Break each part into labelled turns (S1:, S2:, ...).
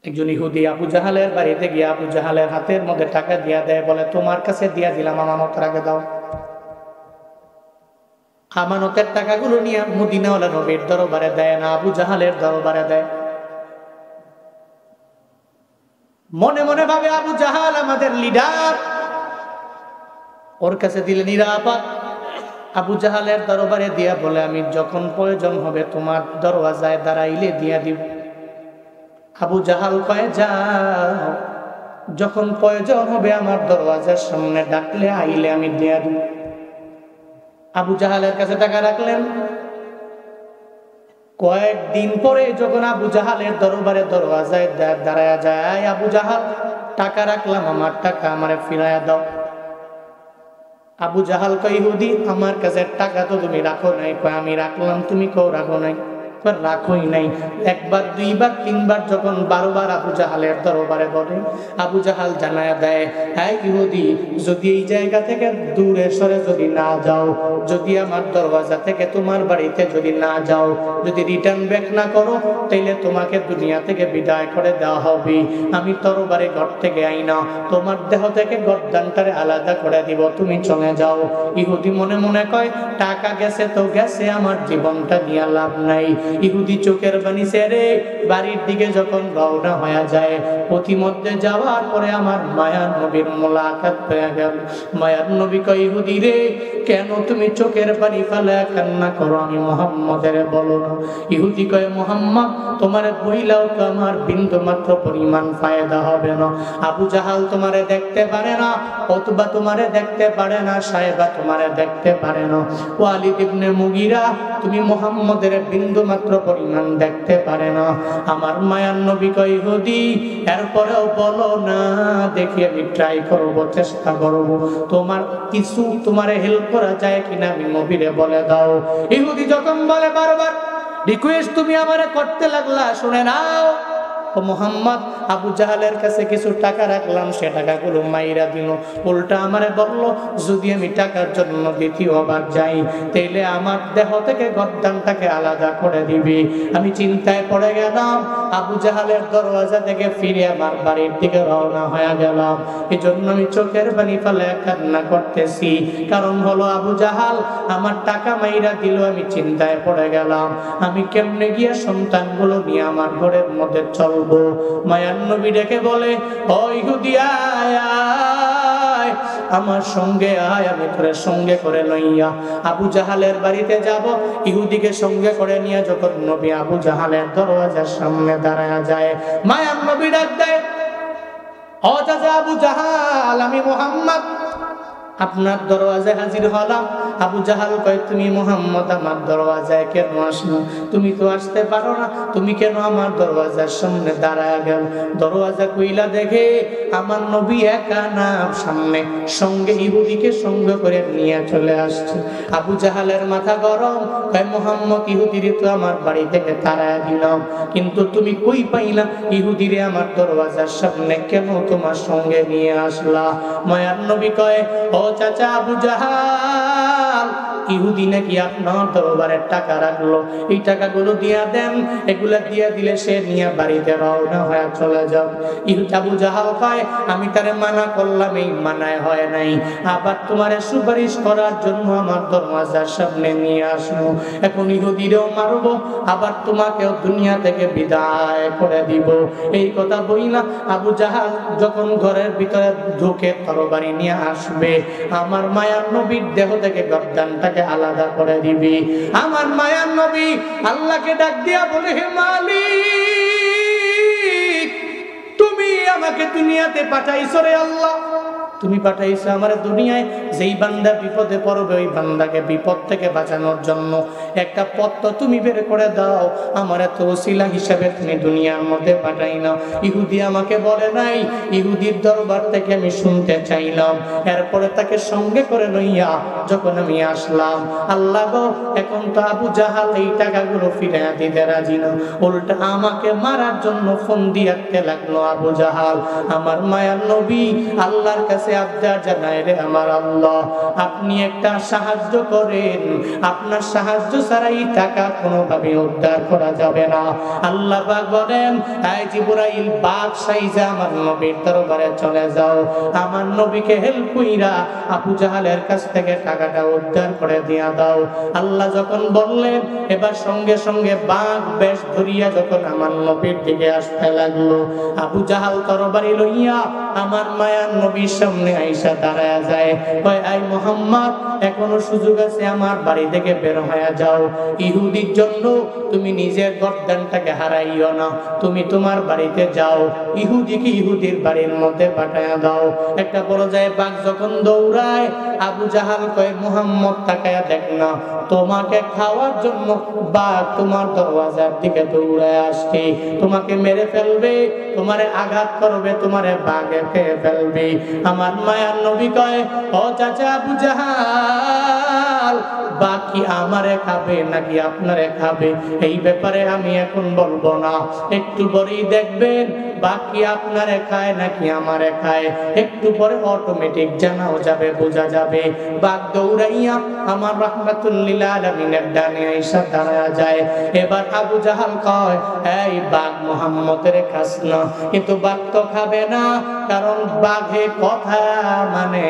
S1: একজন ইহুদি আবু জাহালের বাড়িতে গিয়ে আবু জাহালের হাতের মধ্যে টাকা দিয়া দেয়, বলে তোমার কাছে দিয়া দিলাম, আমানত রাখে দাও। আমানতের টাকাগুলো নিয়ে মদিনাওয়ালা নবীর দরবারে দেয় না, আবু জাহালের দরবারে দেয়। মনে মনে ভাবে আবু জাহাল আমাদের লিডার, ওর কাছে দিলে নিরাপদ। আবু জাহালের দরবারে দিয়া বলে, আমি যখন প্রয়োজন হবে তোমার দরওয়াজায় দাঁড়াইলে দিয়া দিব। আবু জাহাল কয়ে, যাও, যখন প্রয়োজন হবে আমার দরওয়াজার সামনে ডাকলে আইলে আমি দিয়া দিব। আবু জাহালের কাছে টাকা রাখলেন। কয়েকদিন পরে যখন আবু জাহালের দরবারে দরওয়াজায় দাঁড়ায়া যায়, আবু জাহাল, টাকা রাখলাম, আমার টাকা আমারে ফিরাইয়া দাও। আবু জাহাল কয়, ইহুদি, আমার কাছে টাকা তো তুমি রাখো নাই। কয়, আমি রাখলাম, তুমি কেউ রাখো নাই। রাখোই নাই। একবার, দুইবার, তিনবার, যখন 12 বার আবু জাহালের দরবারে বলে, আবু জাহাল জানায়া দেয়, হ্যাঁ ইহুদি, যদি এই জায়গা থেকে দূরে সরে যদি না যাও, যদি আমার দরওয়াজা থেকে তোমার বাড়িতে যদি না যাও, যদি রিটার্ন ব্যাক না করো, তাইলে তোমাকে দুনিয়া থেকে বিদায় করে দেওয়া হবে। আমি তরবারে ঘর থেকে আইনা তোমার দেহ থেকে গর্দানটারে আলাদা করে দিব, তুমি চলে যাও। ইহুদি মনে মনে কয়, টাকা গেছে তো গেছে, আমার জীবনটা নিয়ে লাভ নাই। ইহুদি চোখের পানি ছেড়ে বাড়ির দিকে যখন রওনা হয়ে যায়, পথিমধ্যে যাওয়ার পরে আমার মায়ার নবীর মোলাকাত হয়ে গেল। মায়ার নবী কয়, ইহুদি রে, কেন তুমি চোখের পানি ফেলে কান্না করো? আমি মুহাম্মদের বলো না। ইহুদি কয়, মুহাম্মদ তোমারে বইলাও তো আমার বিন্দু মাত্র পরিমাণ ফায়দা হবে না। আবু জাহাল তোমারে দেখতে পারে না, অথবা তোমারে দেখতে পারে না, সাহেবা তোমারে দেখতে পারে না, ওয়ালিদ ইবনে মুগিরা তুমি মুহাম্মদের বিন্দু মাত্র পরিমাণ দেখতে পারে না। আমার মায়ার নবী কয়, ইহুদি এরপরেও বলো না, দেখি আমি ট্রাই করব, চেষ্টা করব, তোমার কিছু তোমারে হেল্প করা যায় কিনা আমি নবীরে বলে দাও। ইহুদি যখন বলে বারবার রিকোয়েস্ট তুমি আমারে করতে লাগলা, শুনে নাও ও মুহাম্মদ, আবু জাহালের কাছে কিছু টাকা রাখলাম, সে টাকাগুলো মাইরা দিল। উল্টা আমারে বললো, যদি আমি টাকার জন্য দ্বিতীয়বার যাই, তাইলে আমার দেহ থেকে গর্দানটাকে আলাদা করে দিবি। আমি চিন্তায় পড়ে গেলাম, আবু জাহালের দরওয়াজা থেকে ফিরে আমার বাড়ির দিকে রওনা হয়ে গেলাম। এই জন্য আমি চোখের পানি ফেলে কান্না করতেছি। কারণ হলো, আবু জাহাল আমার টাকা মাইরা দিল, আমি চিন্তায় পড়ে গেলাম, আমি কেমনে গিয়ে সন্তানগুলো নিয়ে আমার ঘরের মধ্যে চলবো। মায়ার নবী ডেকে বলে, ও ইহুদি আয়, আমার সঙ্গে আয়, আমি তোরে সঙ্গে করে লইয়া আবু জাহালের বাড়িতে যাব। ইহুদিকে সঙ্গে করে নিয়ে যখন নবী আবু জাহালের দরওয়াজার সামনে দাঁড়ায়া যায়, মায়ার নবী ডাক দেয়, ও চাচা আবু জাহাল, আমি মুহাম্মদ আপনার দরওয়াজায় হাজির হলাম। আবু জাহাল কয়, তুমি মুহাম্মদ আমার দরওয়াজায় কেন আসলো? তুমি তো আসতে পারো না, তুমি কেন আমার দরওয়াজার সামনে দাঁড়ায় গেল? দরওয়াজা কইলা দেখে আমার নবী একা না, সামনে সঙ্গে ইহুদিকে সঙ্গে করে নিয়ে চলে আসছে। আবু জাহালের মাথা গরম, কয়, মুহাম্মদ ইহুদিরে তো আমার বাড়ি থেকে তাড়ায় দিলাম, কিন্তু তুমি কই পাইলা ইহুদিরে আমার দরওয়াজার সামনে কেন তোমার সঙ্গে নিয়ে আসলা? মায়ার নবী কয়, ও চাচা আবু জাহাল, ইহুদি নাকি আপনার দরবারে টাকা রাখলো, এই টাকাগুলো দিয়া দেন, এগুলা দিয়া দিলে সে নিয়ে বাড়িতে রওনা হয়ে চলে যাও। ইহুদি আবু জাহাল কয়, আমি তারে মানা করলাম, এই মানায় হয় নাই, আবার তোমারে সুপারিশ করার জন্য আমার দরওয়াজার সামনে নিয়ে আসলো। এখন ইহুদিরেও মারবো, আবার তোমাকেও দুনিয়া থেকে বিদায় করে দিব। এই কথা বইলা আবু জাহাল যখন ঘরের ভিতরে ঢুকে তরবারি নিয়ে আসবে, আমার মায়ার নবীর দেহ থেকে গর্দানটাকে আলাদা করে দিবি। আমার মায়ার নবী আল্লাহকে ডাক দিয়া বলে, হে মালিক, তুমি আমাকে দুনিয়াতে পাঠাইছো রে আল্লাহ, তুমি পাঠাইছো আমার দুনিয়ায়, যেই বান্দা বিপদে পড়বে ওই বান্দাকে বিপদ থেকে বাঁচানোর জন্য একটা পথ তো তুমি বের করে দাও। আমার এত ওসিলা হিসাবে তুমি দুনিয়ার মধ্যে পাঠাই না। ইহুদি আমাকে বলে নাই, ইহুদির দরবার থেকে আমি শুনতে চাইলাম। এরপরে তাকে সঙ্গে করে লইয়া যখন আমি আসলাম, আল্লাহ গো, এখন তো আবু জাহাল এই টাকাগুলো ফিরে দিতে রাজি না, উল্টা আমাকে মারার জন্য ফোন দিতে লাগলো আবু জাহাল। আমার মায়ার নবী আল্লাহর কাছে আবদার জানায়, রে আমার আল্লাহ, আপনি একটা সাহায্য করেন, আপনার সাহায্য ছাড়া এই টাকা কোনোভাবে উদ্ধার করা যাবে না। আল্লাহ পাক বলেন, এই জিবরাইল বাঘ সাইজা আমার নবীর দরবারে চলে যাও, আমার নবীকে হেল্প কইরা আবু জাহালের কাছ থেকে টাকাটা উদ্ধার করে দিয়া দাও। আল্লাহ যখন বললেন, এবার সঙ্গে সঙ্গে বাঘ বেশ ধরিয়া যখন আমার নবীর দিকে আসতে লাগলো, আবু জাহাল তরবারি লইয়া আমার মায়ার নবীর সামনে আইসা দাঁড়ায়া যায়। কয়, আই মুহাম্মদ, এখনো সুযোগ আছে, আমার বাড়ি থেকে বের হয়ে যাও। ইহুদির জন্য তুমি নিজের গর্দানটাকে হারাইও না, তুমি তোমার বাড়িতে যাও, ইহুদিকে ইহুদির বাড়ির মধ্যে পাঠায়া দাও। একটা পর্যায়ে বাঘ যখন দৌড়ায়, আবু জাহাল কয়, মুহাম্মদ তাকায়া দেখ না, তোমাকে খাওয়ার জন্য বাঘ তোমার দরওয়াজার দিকে দৌড়ায় আসছে, তোমাকে মেরে ফেলবে, তোমারে আঘাত করবে, তোমারে বাঘে খেয়ে ফেলবে। আমার মায়ার নবী কয়, ও চাচা আবু জাহাল, বাঘ কি আমারে খাবে নাকি আপনারে খাবে, এই ব্যাপারে আমি এখন বলবো না, একটু পরেই দেখবেন বাঘ কি আপনারে খায় নাকি আমারে খায়, একটু পরে অটোমেটিক জানাও যাবে, বোঝা যাবে। বাঘ দৌড়াইয়া আমার রাহমাতুল লিল আলামিনের ডানে আইসা দাঁড়ায়া যায়। এবার আবু জাহাল কয়, এই বাঘ মুহাম্মদের খাস না, কিন্তু বাঘ তো খাবে না, কারণ বাঘে কথা মানে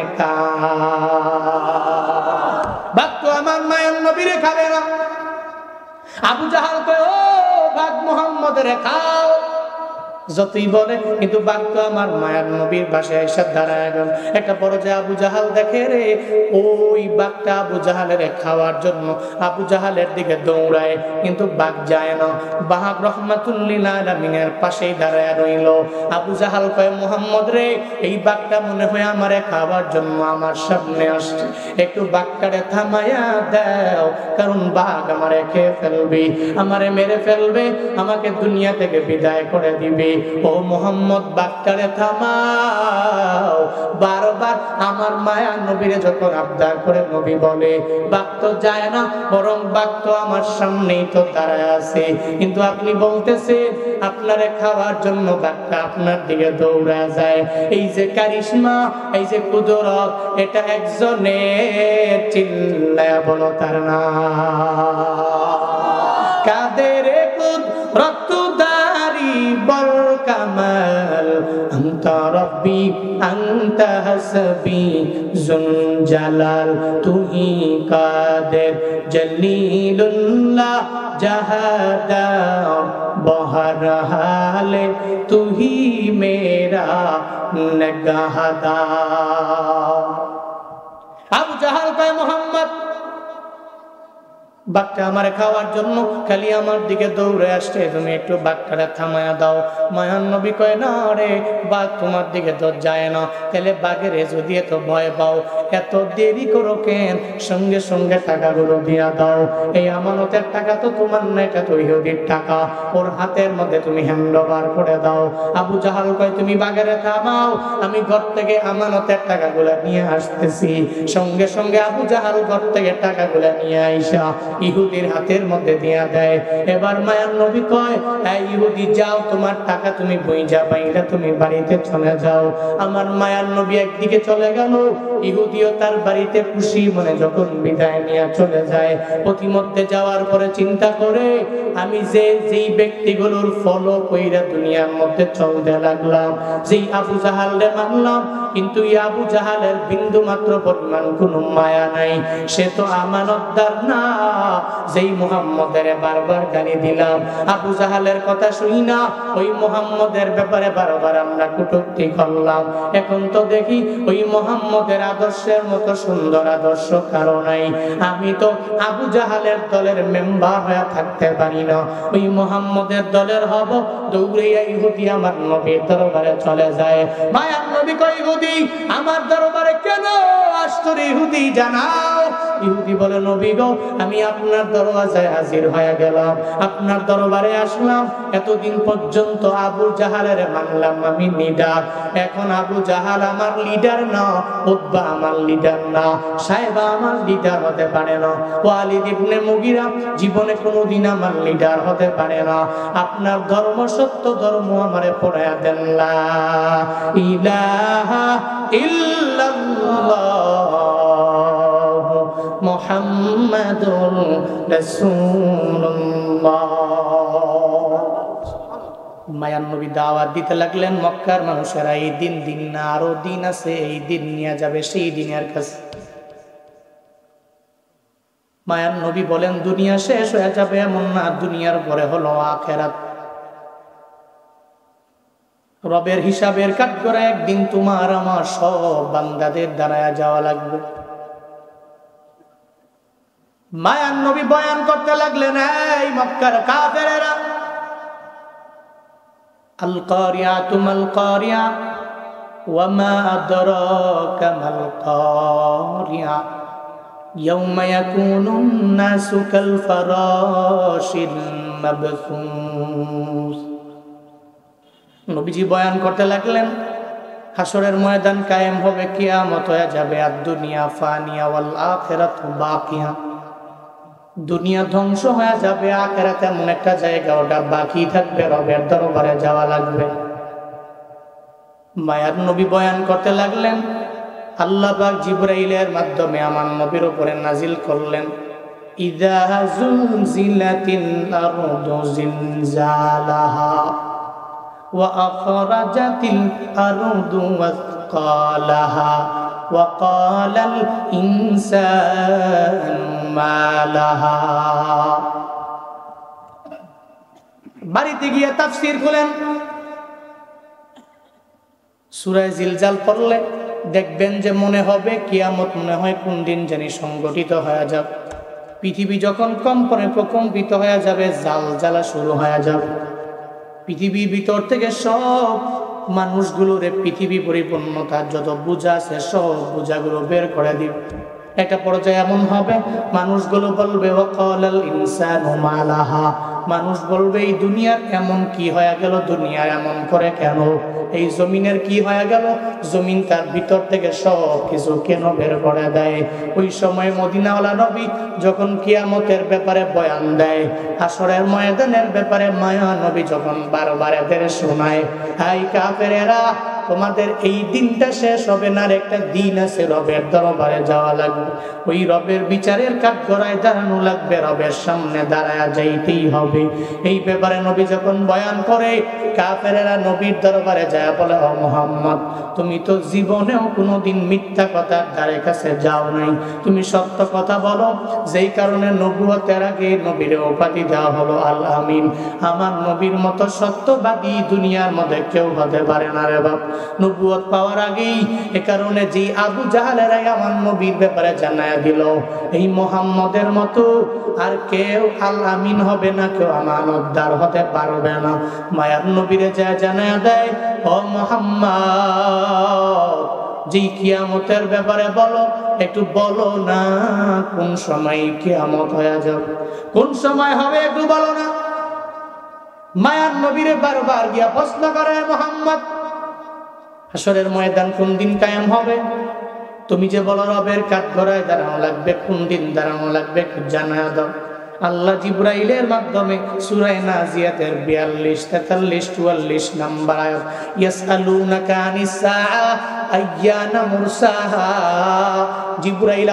S1: বাঘ তো আমার মায়ের নবীরে খাবে না। আবু জাহাল কয়, ও বাঘ মুহাম্মদের খাও, যতই বলে, কিন্তু বাঘ তো আমার মায়ের নবীর বাসায় এসে দাঁড়ায় গেল। একটা পর্যায়ে আবু জাহাল দেখে রে, ওই বাঘটা আবু জাহালের খাওয়ার জন্য আবু জাহালের দিকে দৌড়ায়, কিন্তু বাঘ যায় না। বাঘ রাহমাতুল লিল আলামিনের পাশেই দাঁড়ায় রইল। আবু জাহাল কয়, মুহাম্মদ রে, এই বাঘটা মনে হয় আমারে খাওয়ার জন্য আমার সামনে আসছে, একটু বাঘটারে থামায়া দাও, কারণ বাঘ আমারে খেয়ে ফেলবে, আমারে মেরে ফেলবে, আমাকে দুনিয়া থেকে বিদায় করে দিবে। ও মুহাম্মদ, বাঘটারে থামাও। বারবার আমার মায়া নবীরে যখন আবদার করে নবী বলে, বাঘ তো যায় না, বরং বাঘ তো আমার সামনেই তো দাঁড়ায় আছে, কিন্তু আপনি বলতেছেন আপনারে খাওয়ার জন্য বাঘটা আপনার দিকে দৌড়া যায়। এই যে কারিশমা, এই যে কুদরত, এটা একজনের, চিল্লায়া বলো তার নাম। কাদের কুদরত দারি বল কামাল, আনতা রব্বি আনতা হাসবি জুল জালাল, তুহি কাদের জলিলুল্লাহ জাহাদার বহরহালে, তুহি মেরা নিগাহদার। আবু জাহাল কয়, মুহাম্মদ, বাঘটা আমারে খাওয়ার জন্য খালি আমার দিকে দৌড়ে আসছে, তুমি একটু বাঘটারে থামায়া দাও। মায়ান নবী কয়, না রে, বাঘ তোমার দিকে তো যায় না, তাহলে বাঘের যদি এত ভয় পাও, এত দেরি করো কেন, সঙ্গে সঙ্গে টাকাগুলো দিয়া দাও। এই আমানতের টাকা তো তোমার না, এটা তো ইহুদির টাকা, ওর হাতের মধ্যে তুমি হ্যান্ড ওভার করে দাও। আবু জাহাল কয়, তুমি বাঘেরে থামাও, আমি ঘর থেকে আমানতের টাকাগুলো নিয়ে আসতেছি। সঙ্গে সঙ্গে আবু জাহাল ঘর থেকে টাকাগুলো নিয়ে আইসা ইহুদির হাতের মধ্যে দিয়া দেয়। এবার মায়ার নবী কয়, এই ইহুদি, যাও, তোমার টাকা তুমি বইজা বাইরা তুমি বাড়িতে চলে যাও। আমার মায়ার নবী একদিকে চলে গেল, ইহুদিও তার বাড়িতে খুশি মনে যখন বিদায় নিয়ে চলে যায়। প্রতিমধ্যে যাওয়ার পরে চিন্তা করে, আমি যেই ব্যক্তিগুলোর ফলো কইরা দুনিয়ার মধ্যে চলতে লাগলাম, যেই আবু জাহালরে মানলাম, কিন্তু এই আবু জাহালের বিন্দু মাত্র পরিমাণ কোনো মায়া নাই, সে তো আমানতদার না। যেই মুহাম্মদের বারবার গালি দিলাম, আবু জাহালের কথা শুনি না, ওই মুহাম্মদের ব্যাপারে বারবার আমরা কটূক্তি করলাম, এখন তো দেখি ওই মুহাম্মদের আদর্শের মতো সুন্দর আদর্শ কারো নাই। আমি তো আবু জাহালের দলের মেম্বার হয়ে থাকতে পারি না, ওই মুহাম্মদের দলের হব। দৌড়িয়া ইহুদি আমার নবীর দরবারে চলে যায়। মায়ার নবী কয়, ইহুদি, আমার দরবারে কেন আসছো রে ইহুদি, জানাও। ইহুদি বলে, নবী গো, আমি আপনার দরওয়াজায় হাজির হয়ে গেলাম, আপনার দরবারে আসলাম, এতদিন পর্যন্ত আবু জাহালের মানলাম আমি লিডার, এখন আবু জাহাল আমার লিডার না, উতবা আমার লিডার না, সাহেবা আমার লিডার হতে পারে না, ওয়ালিদ ইবনে মুগিরা জীবনে কোনোদিন আমার লিডার হতে পারে না। আপনার ধর্ম সত্য ধর্ম আমারে পড়ায়া দেন, লা ইলাহা ইল্লাল্লাহ মুহাম্মাদুর রাসূলুল্লাহ। মায়ার নবী দাওয়াত দিতে লাগলেন মক্কার মানুষেরা, এই দিন দিন না, আরো দিন আছে, এই দিন নিয়ে যাবে সেই দিনের কাছে। মায়ার নবী বলেন দুনিয়া শেষ হয়ে যাবে এমন না, দুনিয়ার পরে হলো আখিরাত। রবের হিসাবের কাঠগড়ায় একদিন তোমার আমার সব বান্দাদের দাঁড়ায় যাওয়া লাগবে। মায়ার নবী বয়ান করতে লাগলেন, এই মক্কার কাফেরেরা, আল কারিয়াতু মাল কারিয়া ওয়া মা আদরাকা মাল কারিয়া ইয়াউমা ইয়াকুনুন নাসু কাল ফারাশিল মাবসুস। নবীজি বয়ান করতে লাগলেন হাসরের ময়দান কায়েম হবে, কিয়ামত হয়ে যাবে, আর দুনিয়া ফানিয়া ওয়াল আখিরাতু বাকিয়া, দুনিয়া ধ্বংস হয়ে যাবে, আখিরাত এমন একটা জায়গা ওটা বাকি থাকবে, রবের দরবারে যাওয়া লাগবে। মায়ার নবী বয়ান করতে লাগলেন, আল্লাহ পাক জিবরাইলের মাধ্যমে আমার নবীর উপরে নাজিল করলেন, ইযা যুলজিলাতিল আরদু জিলজালাহা ওয়া আখরাজাতিল আরদু ওয়াসকালাহা ওয়া ক্বালাল ইনসানু মা লাহা। বাড়িতে গিয়ে তাফসীর খুলেন, সূরা জিলজাল পড়লে দেখবেন যে মনে হবে কিয়ামত মনে হয় কোন দিন জানি সংগঠিত হয়ে যাবে। পৃথিবী যখন কম্পনে প্রকম্পিত হয়ে যাবে, জালজালা শুরু হয়ে যাবে, পৃথিবীর ভিতর থেকে সব মানুষগুলোর পৃথিবী পরিপূর্ণতার যত বোঝা আছে সব বোঝাগুলো বের করে দিবে। একটা পর্যায়ে এমন হবে মানুষগুলো বলবে ওয়াকালাল ইনসানু মা লাহা, মানুষ বলবে এই দুনিয়ার এমন কি হয়ে গেল, দুনিয়া এমন করে কেন, এই জমিনের কি হয়ে গেল, জমিন তার ভিতর থেকে সব কিছু কেন বের করে দেয়। ওই সময় মদিনাওয়ালা নবী যখন কিয়ামতের ব্যাপারে বয়ান দেয়, হাসরের ময়দানের ব্যাপারে মায়া নবী যখন বারবার এদের শোনায়, হাই কাফেরেরা, তোমাদের এই দিনটা শেষ হবে না, আর একটা দিন আছে, রবের দরবারে যাওয়া লাগবে, ওই রবের বিচারের কাঠগড়ায় দাঁড়ানো লাগবে, রবের সামনে দাঁড়ায়া যাইতেই হবে। এই ব্যাপারে নবী যখন বয়ান করে, কাফেরেরা নবীর দরবারে যায় বলে, ও মুহাম্মদ, তুমি তো জীবনেও কোনোদিন মিথ্যা কথার ধারে কাছে যাও নাই, তুমি সত্য কথা বলো, যেই কারণে নবুয়তের আগে নবীর উপাধি দেওয়া হলো আল আমিন। আমার নবীর মতো সত্যবাদী দুনিয়ার মধ্যে কেউ হতে পারে না রে বাপ। নবুয়ত পাওয়ার আগেই এ কারণে যে আবু জাহালেরাই আমার নবীর ব্যাপারে জানায়া দিল, এই মুহাম্মদের মতো আর কেউ আল আমিন হবে না, কেউ আমানতদার হতে পারবে না। মায়ার নবীরে যা জানায়া দেয়, ও মুহাম্মদ, যে কিয়ামতের ব্যাপারে বলো, একটু বলো না কোন সময় কিয়ামত হয়ে যাবে, কোন সময় হবে একটু বলো না। মায়ার নবীরে বারবার গিয়া প্রশ্ন করে, মুহাম্মদ, হাসরের ময়দান কোন দিন কায়েম হবে, তুমি যে বলো রবের কাঠগড়ায় দাঁড়ানো লাগবে, কোন দিন দাঁড়ানো লাগবে একটু জানায়া দাও। আল্লাহ জিবরাইলের মাধ্যমে সূরা নাজিয়াতের 42, 43, 44 নম্বর আয়াত, ইয়াসআলুনাকা আনিস সাআ আইয়ানা মুরসাহা, জিবরাইল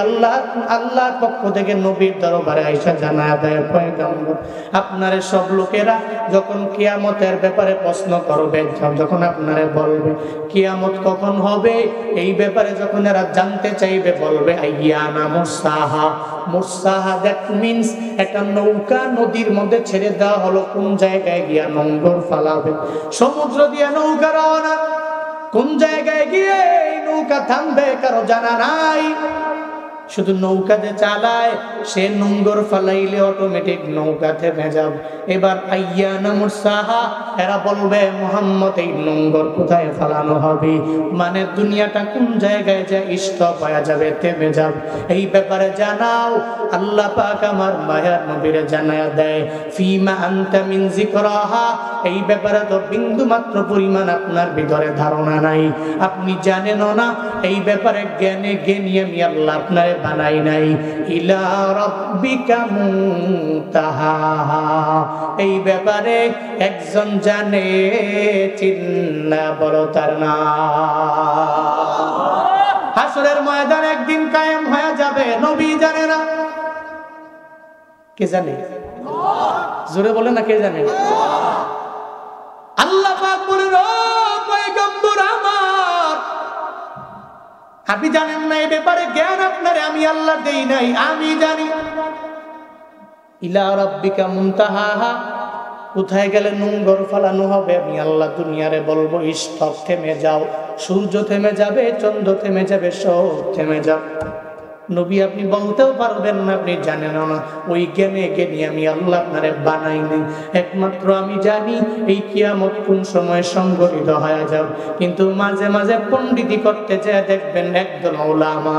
S1: আল্লাহর পক্ষ থেকে নবীর দরবারে আয়েশা জানায়া দেয়, পয়গম্বর, আপনারে সব লোকেরা যখন কিয়ামতের ব্যাপারে প্রশ্ন করবে, যখন আপনারে বলবে কিয়ামত কখন হবে, এই ব্যাপারে যখন এরা জানতে চাইবে, বলবে আইয়ানা মুরসাহা। মুরসাহা দ্যাট মিন্স একটা নৌকা নদীর মধ্যে ছেড়ে দেওয়া হলো, কোন জায়গায় গিয়া নোঙ্গর ফালাবে, সমুদ্র দিয়ে নৌকা রওনা, কোন জায়গায় গিয়ে এই নৌকা থামবে কারো জানা নাই, শুধু নৌকা যে চালায় সে নোঙ্গর ফালাইলে অটোমেটিক নৌকা থেমে যাবে। এবার আইয়ানা মুরসাহা, এরা বলবে মুহাম্মদ এই নোঙ্গর কোথায় ফালানো হবে, মানে দুনিয়াটা কোন জায়গায় যে স্টপ হয়ে যাবে, থেমে যাবে, এই ব্যাপারে জানাও। আল্লাহ পাক আমার মায়ার নবীরে জানায়া দেয়, ফিমা আনতা মিন যিকরাহা, এই ব্যাপারে তো বিন্দু মাত্র পরিমাণ আপনার ভিতরে ধারণা নাই, আপনি জানেনও না, এই ব্যাপারে জ্ঞানে জ্ঞানী আমি আল্লাহ আপনারে বানাই নাই। ইলা রাব্বিকা মুনতাহাহা, এই ব্যাপারে একজন জানে, চিন্না বড় তার নাম। হাসরের ময়দান একদিন কায়েম হয়ে যাবে, নবী জানে না, কে জানে? জোরে বলে না, কে জানে? আল্লাহ পাক বলেন, ও পয়গম্বর আমার, আপনি জানেন না এই ব্যাপারে জ্ঞান আপনারে আমি আল্লাহ দেই নাই, আমি জানি। ইলা রাব্বিকা মুনতাহাহা, কোথায় গেলে নোংর ফালানো হবে আমি আল্লাহ দুনিয়ারে বলবো স্টপ, থেমে যাও। সূর্য থেমে যাবে, চন্দ্র থেমে যাবে, সব থেমে যাবে। নবী আপনি বলতেও পারবেন না, আপনি জানেন না। ওই জ্ঞানে জ্ঞানী আমি আল্লাহ আপনারে বানাইনি। একমাত্র আমি জানি এই কিয়ামত কোন সময় সংঘটিত হয়ে যাবে। কিন্তু মাঝে মাঝে পণ্ডিতি করতে যায় দেখবেন একদল ওলামা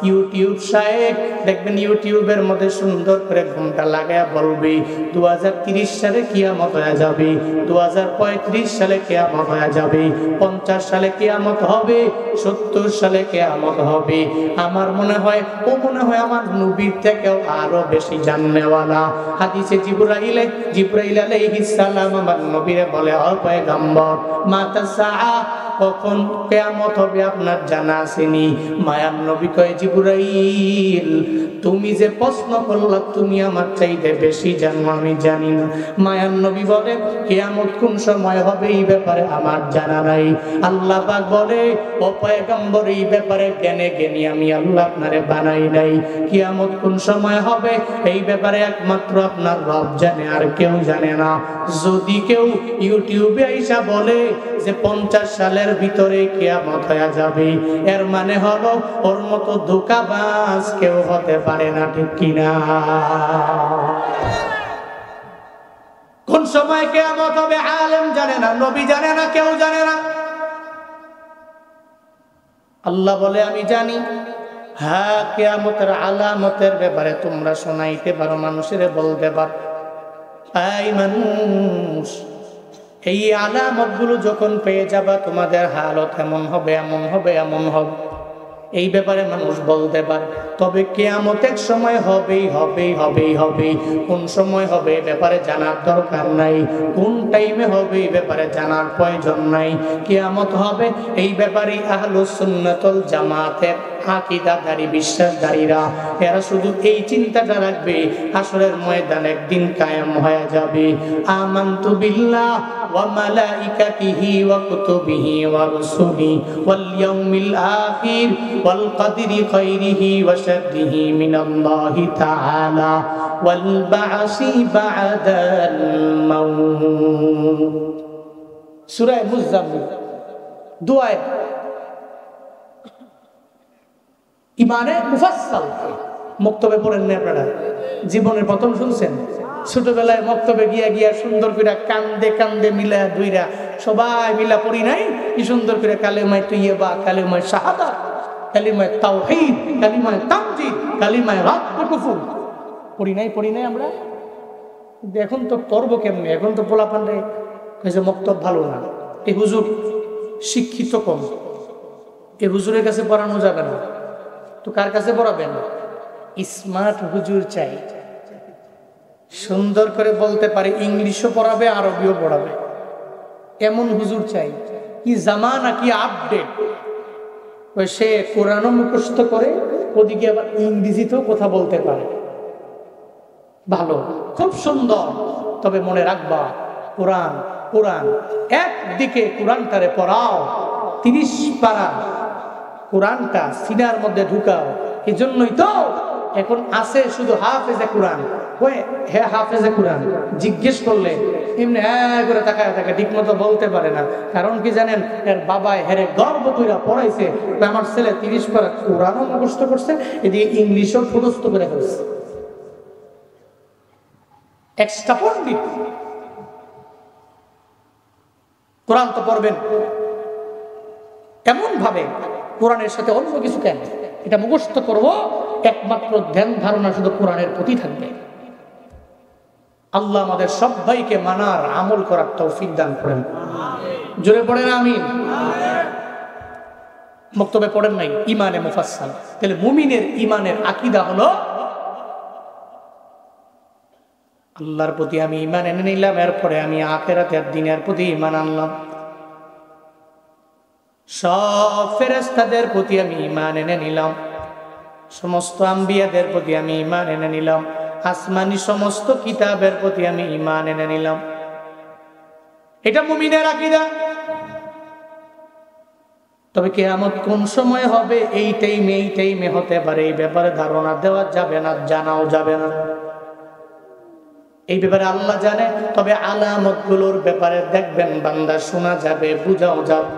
S1: ইউটিউব শায়েখ, দেখবেন ইউটিউবের মধ্যে সুন্দর করে ঘুমটা লাগায় বলবে 2030 সালে কিয়ামত হয়ে যাবে, 2035 সালে কিয়ামত হয়ে যাবে, 50 সালে কিয়ামত হবে, 70 সালে কিয়ামত হবে। আমার মনে হয় ও মনে হয় আমার নবীর থেকেও আরো বেশি জাননেওয়ালা। হাদিসে জিবরাইল আলাইহিস সালাম আমার নবীরে বলে, ও পয়গম্বর, মাতা সাআ, কখন কিয়ামত হবে আপনার জানা আসেনি? মায়ার নবী কয়, জিবরাইল তুমি যে প্রশ্ন করলা তুমি আমার চাইতে বেশি জানো, আমি জানি না। মায়ার নবী বলে, কিয়ামত কোন সময় হবে এই ব্যাপারে আমার জানা নাই। আল্লাহ পাক বলে, ও পয়গম্বর এই ব্যাপারে জ্ঞানে জ্ঞানী আমি আল্লাহ আপনারে বানাই নাই। কিয়ামত কোন সময় হবে এই ব্যাপারে একমাত্র আপনার রব জানে, আর কেউ জানে না। যদি কেউ ইউটিউবে আইসা বলে যে 50 সালের ভিতরে কিয়ামত হয়ে যাবে, এর মানে হলো ওর মতো ধোঁকাবাজ কেউ হতে পারে না, ঠিক কিনা? কোন সময় কিয়ামত হবে আলেম জানে না, নবী জানে না, কেউ জানে না। আল্লাহ বলে, আমি জানি। হ্যাঁ, কিয়ামতের আলামতের ব্যাপারে তোমরা শোনাইতে পারো, মানুষের বলতে পারো। এই মানুষ, এই আলামত গুলো যখন পেয়ে যাবা তোমাদের হালত এমন হবে, এমন হবে, এমন হবে, এই ব্যাপারে মানুষ বলতে পারে। তবে কিয়ামত এক সময় হবেই হবেই হবেই হবে। কোন সময় হবে এই ব্যাপারে জানার দরকার নাই, কোন টাইমে হবে এই ব্যাপারে জানার প্রয়োজন নাই। কিয়ামত হবে এই ব্যাপারে আহলুস সুন্নাতুল জামাতের আকীদাধারী বিশ্বাসধারীরা এরা শুধু এই চিন্তাটা রাখবে, হাসরের ময়দান একদিন কায়েম হয়ে যাবে। আমানতু বিল্লাহ ওয়া মালাইকাতিহি ওয়া কুতুবিহি ওয়া রুসুলি ওয়াল ইয়াউমিল আখির ওয়াল কদরি খাইরিহি ওয়া শাররিহি মিনাল্লাহি তাআলা ওয়াল বা'সি বা'দাল মাউত। সূরা মুজাম্মিল দোয়া ইমানে মুফাসসাল। মক্তবে পড়েন না আপনারা? জীবনের প্রথম শুনছেন? ছোটবেলায় মক্তবে গিয়া সুন্দর করে কান্দে কান্দে মিলা দুইরা সবাই মিলা পড়ি নাই? কি সুন্দর করে কালেমায়ে তাইয়্যিবা, কালেমায়ে শাহাদাত, কালেমায়ে তাওহীদ, কালেমায়ে তামজিদ, কালেমায়ে রাদ্দ কুফর পড়ি নাই আমরা? এখন তো পড়বো কেমনে? এখন তো পোলাপান রে কইছে মক্তব ভালো না, এই হুজুর শিক্ষিত কম, এই হুজুরের কাছে পড়ানো যাবে না। তো কার কাছে পড়াবেন? স্মার্ট হুজুর চাই, সুন্দর করে বলতে পারে, ইংলিশও পড়াবে, আরবিও পড়াবে, এমন হুজুর চাই। কি জামানা, কি আপডেট! সে কোরআনও মুখস্থ করে, ওদিকে আবার ইংরেজিতেও কথা বলতে পারে। ভালো, খুব সুন্দর। তবে মনে রাখবা, কোরআন কোরআন একদিকে কোরআনটারে পড়াও, 30 পারা কোরআনটা সিনার মধ্যে ঢুকাও। এই জন্যই তো এখন আছে শুধু হাফেজে কোরআন। হ্যাঁ, হাফেজে কোরআন জিজ্ঞেস করলে এমনি করে তাকায় থাকে, ঠিক মতো বলতে পারে না। কারণ কি জানেন? এর বাবায় হেরে গর্ব কইরা পড়াইছে, আমার ছেলে 30 পারা কোরআনও মুখস্থ করছে, এদিকে ইংলিশও মুখস্থ করে ফেলছে। এক্সট্রা পণ্ডিত। কোরআন তো পড়বেন এমন ভাবে, কোরআনের সাথে অন্য কিছু কেন, এটা মুখস্থ করব, একমাত্র ধ্যান ধারণা শুধু কোরআনের প্রতি থাকবে। আল্লাহ আমাদের সবাইকে মানার, আমল করার তৌফিক দান করেন। জোরে পড়েন আমিন। বক্তব্যে পড়েন নাই ইমানে মুফাসসাল। তাহলে মুমিনের ইমানের আকীদা হলো আল্লাহর প্রতি আমি ইমান এনে নিলাম, এরপরে আমি আখিরাতের দিনের প্রতি ইমান আনলাম, সব ফেরেশতাদের প্রতি আমি ইমান এনে নিলাম, সমস্ত আম্বিয়াদের প্রতি আমি ইমান এনে নিলাম, আসমানি সমস্ত কিতাবের প্রতি আমি ঈমান এনে নিলাম। এটা মুমিনের আকীদা। তবে কিয়ামত কোন সময় হবে এই টাইমে হতে পারে, এই ব্যাপারে ধারণা দেওয়া যাবে না, জানাও যাবে না। এই ব্যাপারে আল্লাহ জানে। তবে আলামতগুলোর ব্যাপারে দেখবেন বান্দা শোনা যাবে, বুঝাও যাবে।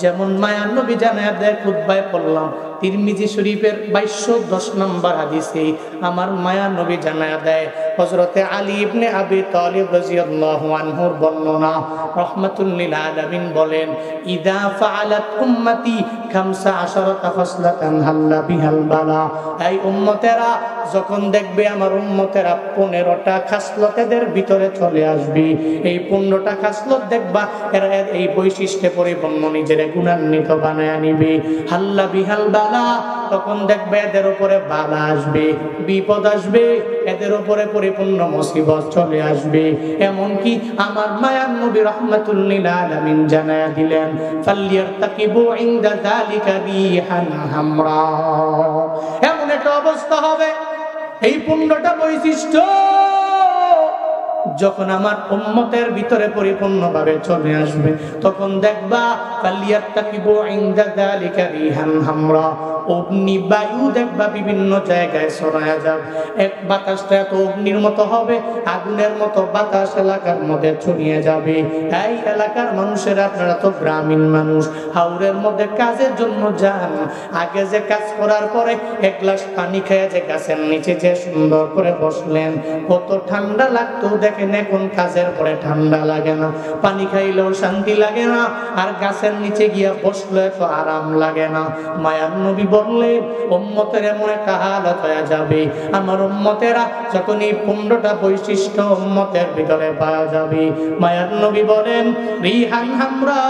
S1: যেমন মায়ার নবী জানায়া দেয়, খুতবায় পড়লাম তিরমিজি শরীফের 2210 নম্বর হাদিসে আমার মায়ার নবী জানায়া দেয়, হযরতে আলী ইবনে আবি তালিব রাদিয়াল্লাহু আনহুর বর্ণনা, রাহমাতুল লিল আলামিন বলেন, ইদা ফাআলাত উম্মতি 15 খাসলাতান হাল্লা বিহাল বালা। এই উম্মতেরা যখন দেখবে আমার উম্মতেরা 15টা খাসলত এদের ভিতরে চলে আসবে, এই 15টা খাসলত দেখবা এরা এই বৈশিষ্ট্যে পরিপূর্ণ, নিজের গুণান্বিত বানায় নিবে। হাল্লা বিহাল বালা, তখন দেখবে এদের উপরে বালা আসবে, বিপদ আসবে, এদের উপরে পরিপূর্ণ মুসিবত চলে আসবে। এমনকি আমার মায়ার নবী রাহমাতুল লিল আলামিন জানায়া দিলেন, ফালিয়ারতাকিবু ইনদা যালিকা রিহান হামরা। এমন একটা অবস্থা হবে, এই 15টা বৈশিষ্ট্য যখন আমার উম্মতের ভিতরে পরিপূর্ণভাবে চলে আসবে, তখন দেখবা ফালিয়ারতাকিবু ইনদা যালিকা রিহান হামরা, অগ্নি বায়ু দেখবা বিভিন্ন জায়গায় ছড়ায়া যাবে। এক বাতাসটা এত অগ্নির মতো হবে, আগুনের মতো বাতাস এলাকার মধ্যে ছড়িয়ে যাবে। এই এলাকার মানুষেরা, আপনারা তো গ্রামীণ মানুষ, হাওরের মধ্যে কাজের জন্য যান, আগে যে কাজ করার পরে এক গ্লাস পানি খেয়ে যে গাছের নিচে যে সুন্দর করে বসলেন, কত ঠান্ডা লাগতো দেখেন। এখন কাজের পরে ঠান্ডা লাগে না, পানি খাইলেও শান্তি লাগে না, আর গাছের নিচে গিয়া বসলে তো আরাম লাগে না। মায়ার নবী বললেন, উম্মতের এমন একটা হালত হয়ে যাবে, আমার উম্মতেরা যখন এই 15টা বৈশিষ্ট্য উম্মতের ভিতরে পাওয়া যাবে, মায়ার নবী বলেন রিহান হামরা,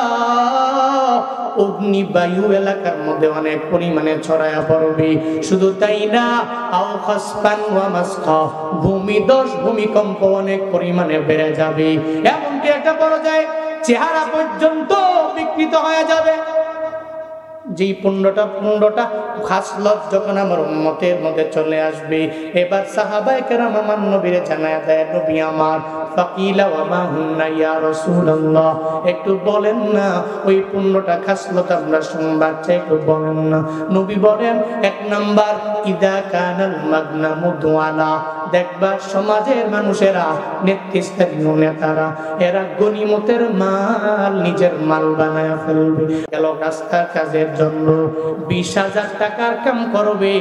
S1: অগ্নি বায়ু এলাকার মধ্যে অনেক পরিমাণে ছড়ায়া পড়বে। শুধু তাই না, আও খাসফান ওয়া মাসখা, ভূমিধস ভূমিকম্প অনেক পরিমাণে বেড়ে যাবে। এমনকি একটা পর্যায়ে চেহারা পর্যন্ত বিকৃত হয়ে যাবে। যেই 15টা খাসলত যখন আমার উম্মতের মধ্যে চলে আসবে, এবার সাহাবায়ে কেরাম আমার নবীরে জানায়া দেয়, নবী আমার, ফাকিলা ওয়া মা হুন্না ইয়া রাসূলুল্লাহ, একটু বলেন না ওই 15টা খাসলত আমরা শুনবার চাই, একটু বলেন না। নবী বলেন, 1 নাম্বার, ইদা কানাল মাগনামু দুআলা, দেখবা সমাজের মানুষেরা, নেতৃস্থানীয় নেতারা, এরা গনিমতের মাল নিজের মাল বানায় ফেলবে। গেল রাস্তার কাজের জন্য 20,000 টাকার কাম করবে,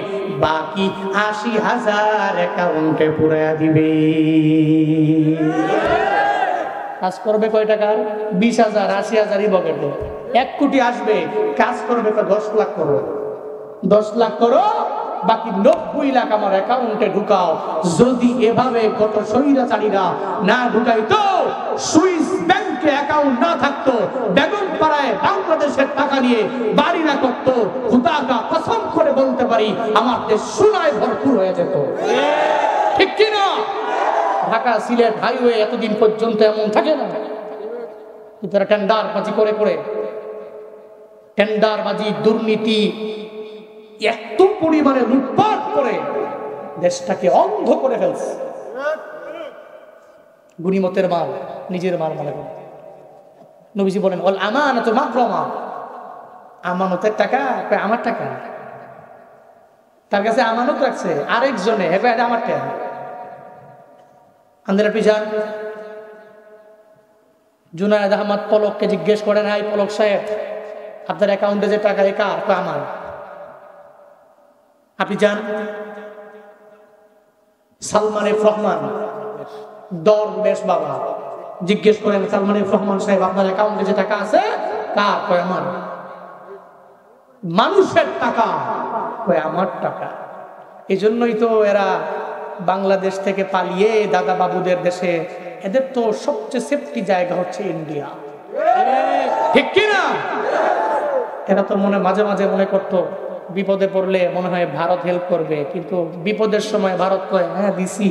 S1: বাকি 80,000 অ্যাকাউন্টে পুরাইয়া দিবে। কাজ করবে কয় টাকার? 20,000, 80,000ই পকেটে। 1 কোটি আসবে, কাজ করবে তো 10 লাখ করো, 10 লাখ করো, বাকি 90 লাখ আমার অ্যাকাউন্টে ঢুকাও। যদি এভাবে কত স্বৈরাচারীরা না ঢুকাইতো, সুইস ব্যাংকে অ্যাকাউন্ট না থাকতো, বেগম পাড়ায় বাংলাদেশের টাকা নিয়ে বাড়ি না করতো, খুদাকা কসম করে বলতে পারি আমার দেশ সোনায় ভরপুর হয়ে যেত। ঠিক কি না? ঢাকা সিলেট হাইওয়ে এতদিন পর্যন্ত এমন থাকে না, তারা টেন্ডারবাজি করে, টেন্ডারবাজি, দুর্নীতি, এত পরিমাণে লুটপাট করে দেশটাকে অন্ধ করে ফেলছে। গনিমতের মাল নিজের মাল মনে করে। নবীজি বলেন, ওয়াল আমানাতু মাগরামা, আমানতের টাকা আমার টাকা, তার কাছে আমানত রাখছে আরেকজনে, এটা আমার টাকা। আন্দারা পিছান জুনায়েদ আহমদ পলককে জিজ্ঞেস করেন, এই পলক সাহেব, আপনার অ্যাকাউন্টে যে টাকা কার? আমার। আপনি যান সালমান এফ রহমান দরবেশ বাবা, জিজ্ঞেস করেন, সালমান এফ রহমান সাহেব, আপনার অ্যাকাউন্টে যে টাকা আছে কার? কয় আমার। মানুষের টাকা, কয় আমার টাকা। এজন্যই তো এরা বাংলাদেশ থেকে পালিয়ে দাদা বাবুদের দেশে, এদের তো সবচেয়ে সেফটি জায়গা হচ্ছে ইন্ডিয়া। ঠিক কিনা? এরা তো মাঝে মাঝে মনে করতো বিপদে পড়লে মনে হয় ভারত হেল্প করবে, কিন্তু বিপদের সময় ভারত কয়, হ্যাঁ দিছি,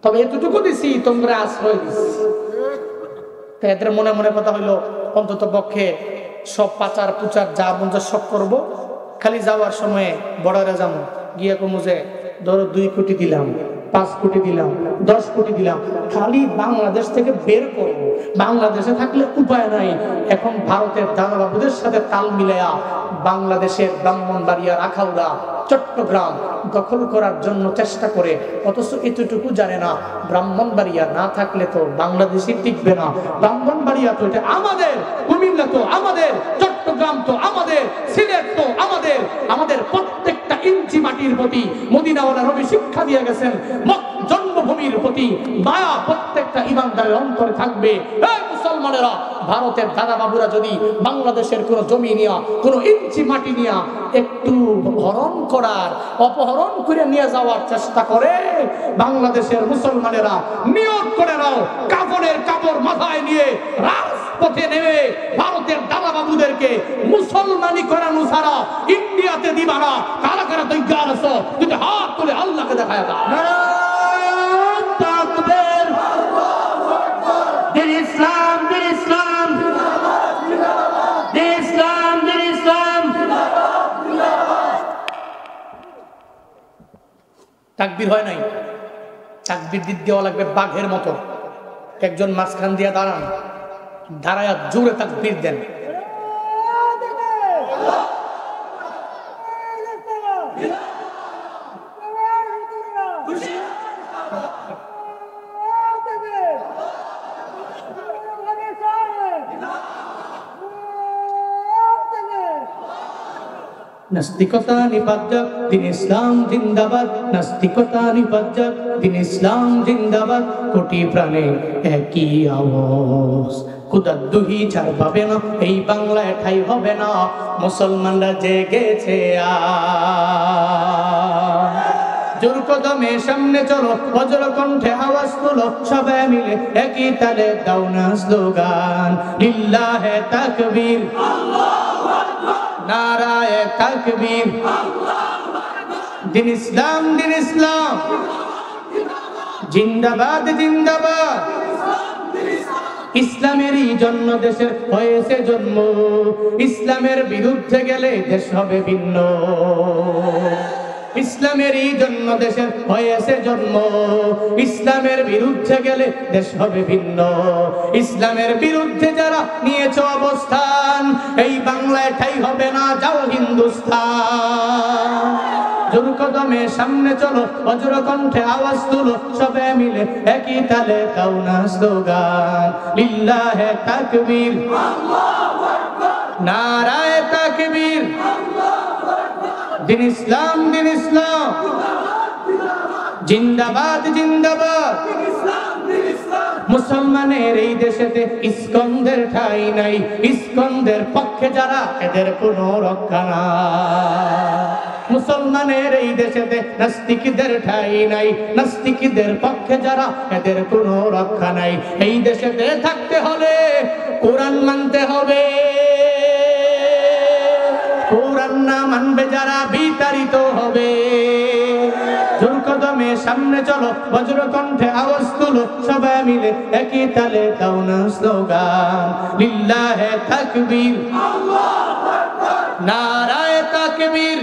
S1: তবে এতটুকু দিছি, তোমরা আশ্রয় দিছি। তো এদের মনে মনে কথা হইলো, অন্তত পক্ষে সব পাচার পুচার যা মন যা সব করবো, খালি যাওয়ার সময় বর্ডারে যাবো, গিয়ে কমু যে ধরো 2 কোটি দিলাম, 5 কোটি দিলাম, 10 কোটি দিলাম, খালি বাংলাদেশ থেকে বের করব। বাংলাদেশে থাকলে উপায় নাই, এখন ভারতের দাদাবাবুদের সাথে তাল মিলায়া বাংলাদেশের ব্রাহ্মণবাড়িয়া, আখাউড়া, চট্টগ্রাম দখল করার জন্য চেষ্টা করে, অথচ এতটুকু জানে না ব্রাহ্মণবাড়িয়া না থাকলে তো বাংলাদেশই টিকবে না। ব্রাহ্মণবাড়িয়া তো এটা আমাদের, কুমিল্লা তো আমাদের, চট্টগ্রাম তো আমাদের, সিলেট তো আমাদের। আমাদের প্রত্যেকটা ইঞ্চি মাটির প্রতি মদিনাওয়ালা নবী শিক্ষা দিয়ে গেছেন, জন্মভূমির প্রতি মায়া প্রত্যেকটা ইমানদারের অন্তরে থাকবে। এই মুসলমানেরা, ভারতের দাদা বাবুরা যদি বাংলাদেশের কোনো জমি নিয়া, কোনো ইঞ্চি মাটি নিয়া একটু হরণ করার, অপহরণ করে নিয়ে যাওয়ার চেষ্টা করে, বাংলাদেশের মুসলমানেরা নিয়ত করে নাও, কাফনের কাপড় মাথায় নিয়ে রাজপথে নেমে ভারতের দাদা বাবুদেরকে মুসলমানি করানো ছাড়া ইন্ডিয়াতে দিবা না। কারা কারা তৈরি আছো? যদি হাত তুলে আল্লাহকে দেখায় দাও। ইসলাম, ইসলাম, ইসলাম, ইসলাম। তাকবীর হয় নাই, তাকবীর দিতে দেওয়া লাগবে বাঘের মতো। একজন মাঝখান দিয়ে দাঁড়ান, দাঁড়ায়া জোরে তাকবীর দেন। নাস্তিকতা নিপাজ্জাক, দিন ইসলাম জিন্দাবাদ। নাস্তিকতা নিপাজ্জাক, দিন ইসলাম জিন্দাবাদ। কোটি প্রাণে একই আওয়াজ, খুদার দুহি ছাড় পাবে না, এই বাংলায় ঠাই হবে না। মুসলমানরা জেগেছে জোর কদমে সামনে চলো, বজ্র কণ্ঠে আওয়াজ তুলো, সবাই মিলে একই তালে দাও না স্লোগান, লিল্লাহে তাকবীর, নারায়ে তাকবীর। দিন ইসলাম, দিন ইসলাম, জিন্দাবাদ, জিন্দাবাদ। ইসলামেরই জন্য দেশের হয়েছে জন্ম, ইসলামের বিরুদ্ধে গেলে দেশ হবে ভিন্ন। ইসলামেরই জন্য দেশের হয়েছে জন্ম, ইসলামের বিরুদ্ধে গেলে দেশ হবে ভিন্ন। ইসলামের বিরুদ্ধে যারা নিয়েছে অবস্থান, এই বাংলায় ঠাই হবে না, যাও হিন্দুস্তান। জোর কদমে সামনে চলো, বজ্র কণ্ঠে আওয়াজ তুলো, সবাই মিলে একই তালে দাও না স্লোগান, লিল্লাহে তাকবীর, নারায়ে তাকবীর। দিন ইসলাম, দিন ইসলাম, জিন্দাবাদ, জিন্দাবাদ। মুসলমানের এই দেশেতে ইস্কন্দের ঠাই নাই, ইস্কন্দের পক্ষে যারা এদের কোনো রক্ষা নাই। মুসলমানের এই দেশেতে নাস্তিকদের ঠাই নাই, নাস্তিকদের পক্ষে যারা এদের কোনো রক্ষা নাই। এই দেশেতে থাকতে হলে কোরআন মানতে হবে, কোরআন না মানবে যারা বিতাড়িত হবে। জোর কদমে সামনে চলো, বজ্র কণ্ঠে আওয়াজ তুলো, সবাই মিলে একই তালে দাও না স্লোগান, লিল্লাহে তাকবীর, নারায়ে তাকবীর।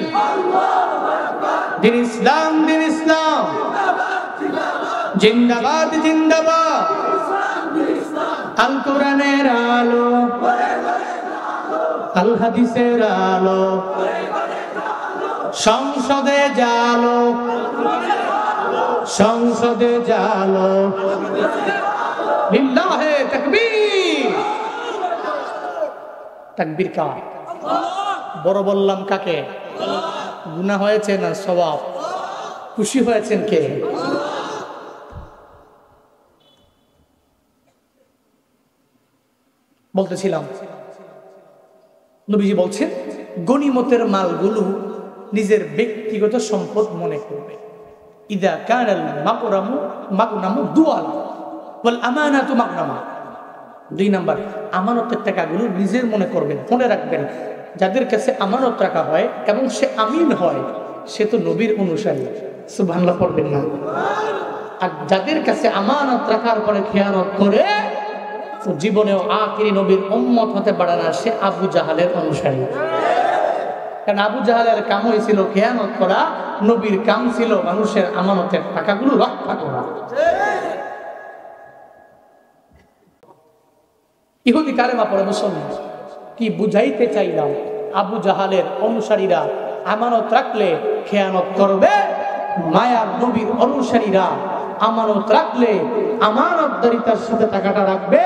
S1: দিন ইসলাম, দিন ইসলাম, জিন্দাবাদ, জিন্দাবাদ। আল কোরআনের আলো, আল হাদিসের আলো, সংসদে জালো, সংসদে জালো, লিল্লাহে তাকবীর। তাকবীর কার? বড় বললাম কাকে? গুনাহ হয়েছে না সওয়াব? খুশি হয়েছেন কে? বলতেছিলাম, নবীজি বলছেন গনিমতের মালগুলো নিজের ব্যক্তিগত সম্পদ মনে করবে। ইদা কানাল মাগনামু দুয়াল ওয়াল আমানাতু মাগনামা। 2 নাম্বার, আমানতের টাকাগুলো নিজের মনে করবেন, মনে রাখবেন। যাদের কাছে আমানত রাখা হয় এবং সে আমিন হয়, সে তো নবীর অনুসারী। সুবহানাল্লাহ পড়বেন না? আর যাদের কাছে আমানত রাখার পরে খেয়ানত করে, জীবনেও আখিরি নবীর উম্মত হতে পারে না, সে আবু জাহালের অনুসারী। কারণ আবু জাহালের কাম হয়েছিল খেয়ানত করা, নবীর কাম ছিল মানুষের আমানতের টাকাগুলো রক্ষা করা। ইহুদি কালেমা পড়ে মুসলমান। কি বুঝাইতে চাইলাম? আবু জাহালের অনুসারীরা আমানত রাখলে খেয়ানত করবে, মায়ার নবীর অনুসারীরা আমানত রাখলে আমানতদারিতার সাথে টাকাটা রাখবে,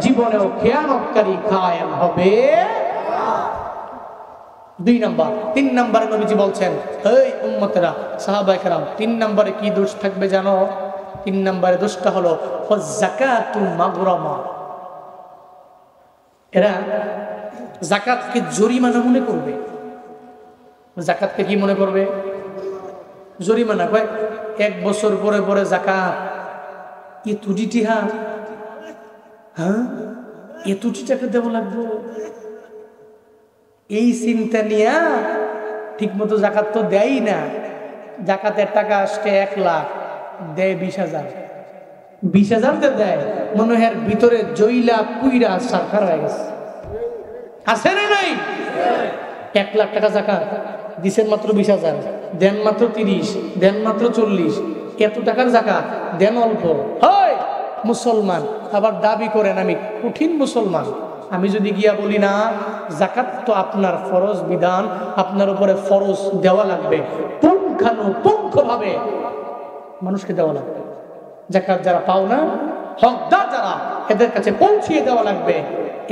S1: জীবনেও খেয়ানতকারী কায়েম হবে। 2 নাম্বার। 3 নম্বরে নবীজি বলছেন, এই উম্মতেরা, সাহাবায়ে কেরাম, 3 নম্বরে কি দোষ থাকবে জানো? 3 নম্বরে দোষটা হলো যাকাতু মাগরামা। এরা যাকাতকে জরিমানা মনে করবে। যাকাতকে কি মনে করবে? জরিমানা। কয় 1 বছর পরে পরে যাকাত, এ তুটি হাত, হ্যাঁ এ তুটি টাকা দেওয়া লাগবে, এই চিন্তা নিয়ে ঠিক মতো জাকাত তো দেয় না। জাকাতের টাকা আসছে 1 লাখ, দেয় 20,000। 20,000 দেয়, মনে হয় ভিতরে জইলা পুইরা সারখার হয়ে গেছে। আছে না নাই? 1 লাখ টাকা জাকাত দিছেন মাত্র 20,000, দেন মাত্র 30, দেন মাত্র 40। এত টাকার জাকাত দেন অল্প। হয় মুসলমান, আবার দাবি করেন আমি কঠিন মুসলমান। আমি যদি গিয়া বলি না যাকাত তো আপনার ফরজ বিধান, আপনার উপরে ফরজ দেওয়া লাগবে, পুঙ্খানুপুঙ্খভাবে মানুষকে দেওয়া লাগবে। যাকাত যারা পাও না, হকদার যারা, এদের কাছে পৌঁছিয়ে দেওয়া লাগবে।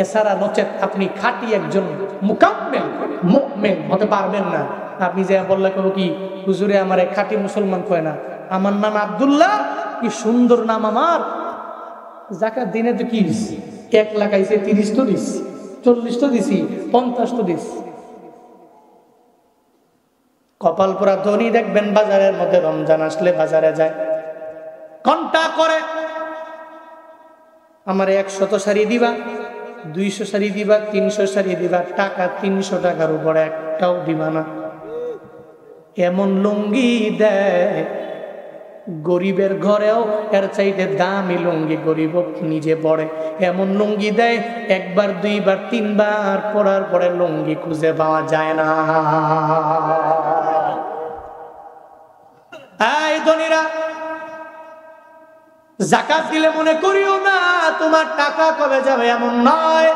S1: এছাড়া নচেত আপনি খাঁটি একজন মুকাম্মেল মুমিন হতে পারবেন না। আপনি যে বললে কেউ কি হুজুরে আমারে খাঁটি মুসলমান কয় না, আমার নাম আব্দুল্লাহ, কি সুন্দর নাম আমার। যাকাত দিনে তো কি 1 লাখ আইছে, 30 তো দিস, 40 তো দিছি, 50 তো দিস। কপাল পোড়া ধনী দেখবেন বাজারের মধ্যে রমজান আসলে বাজারে যায়, ঘন্টা করে আমার 100 শাড়ি দিবা, 200 শাড়ি দিবা, 300 শাড়ি দিবা, টাকা 300 টাকার উপরে একটাও দিবা না। এমন লুঙ্গি দেয় গরিবের ঘরেও এর চাইতে দামি লুঙ্গি গরিব নিজে পড়ে। এমন লুঙ্গি দেয় 1 বার 2 বার 3 বার পরার পরে লুঙ্গি খুঁজে পাওয়া যায় না। এই ধনীরা, যাকাত দিলে মনে করিও না তোমার টাকা কবে যাবে, এমন নয়।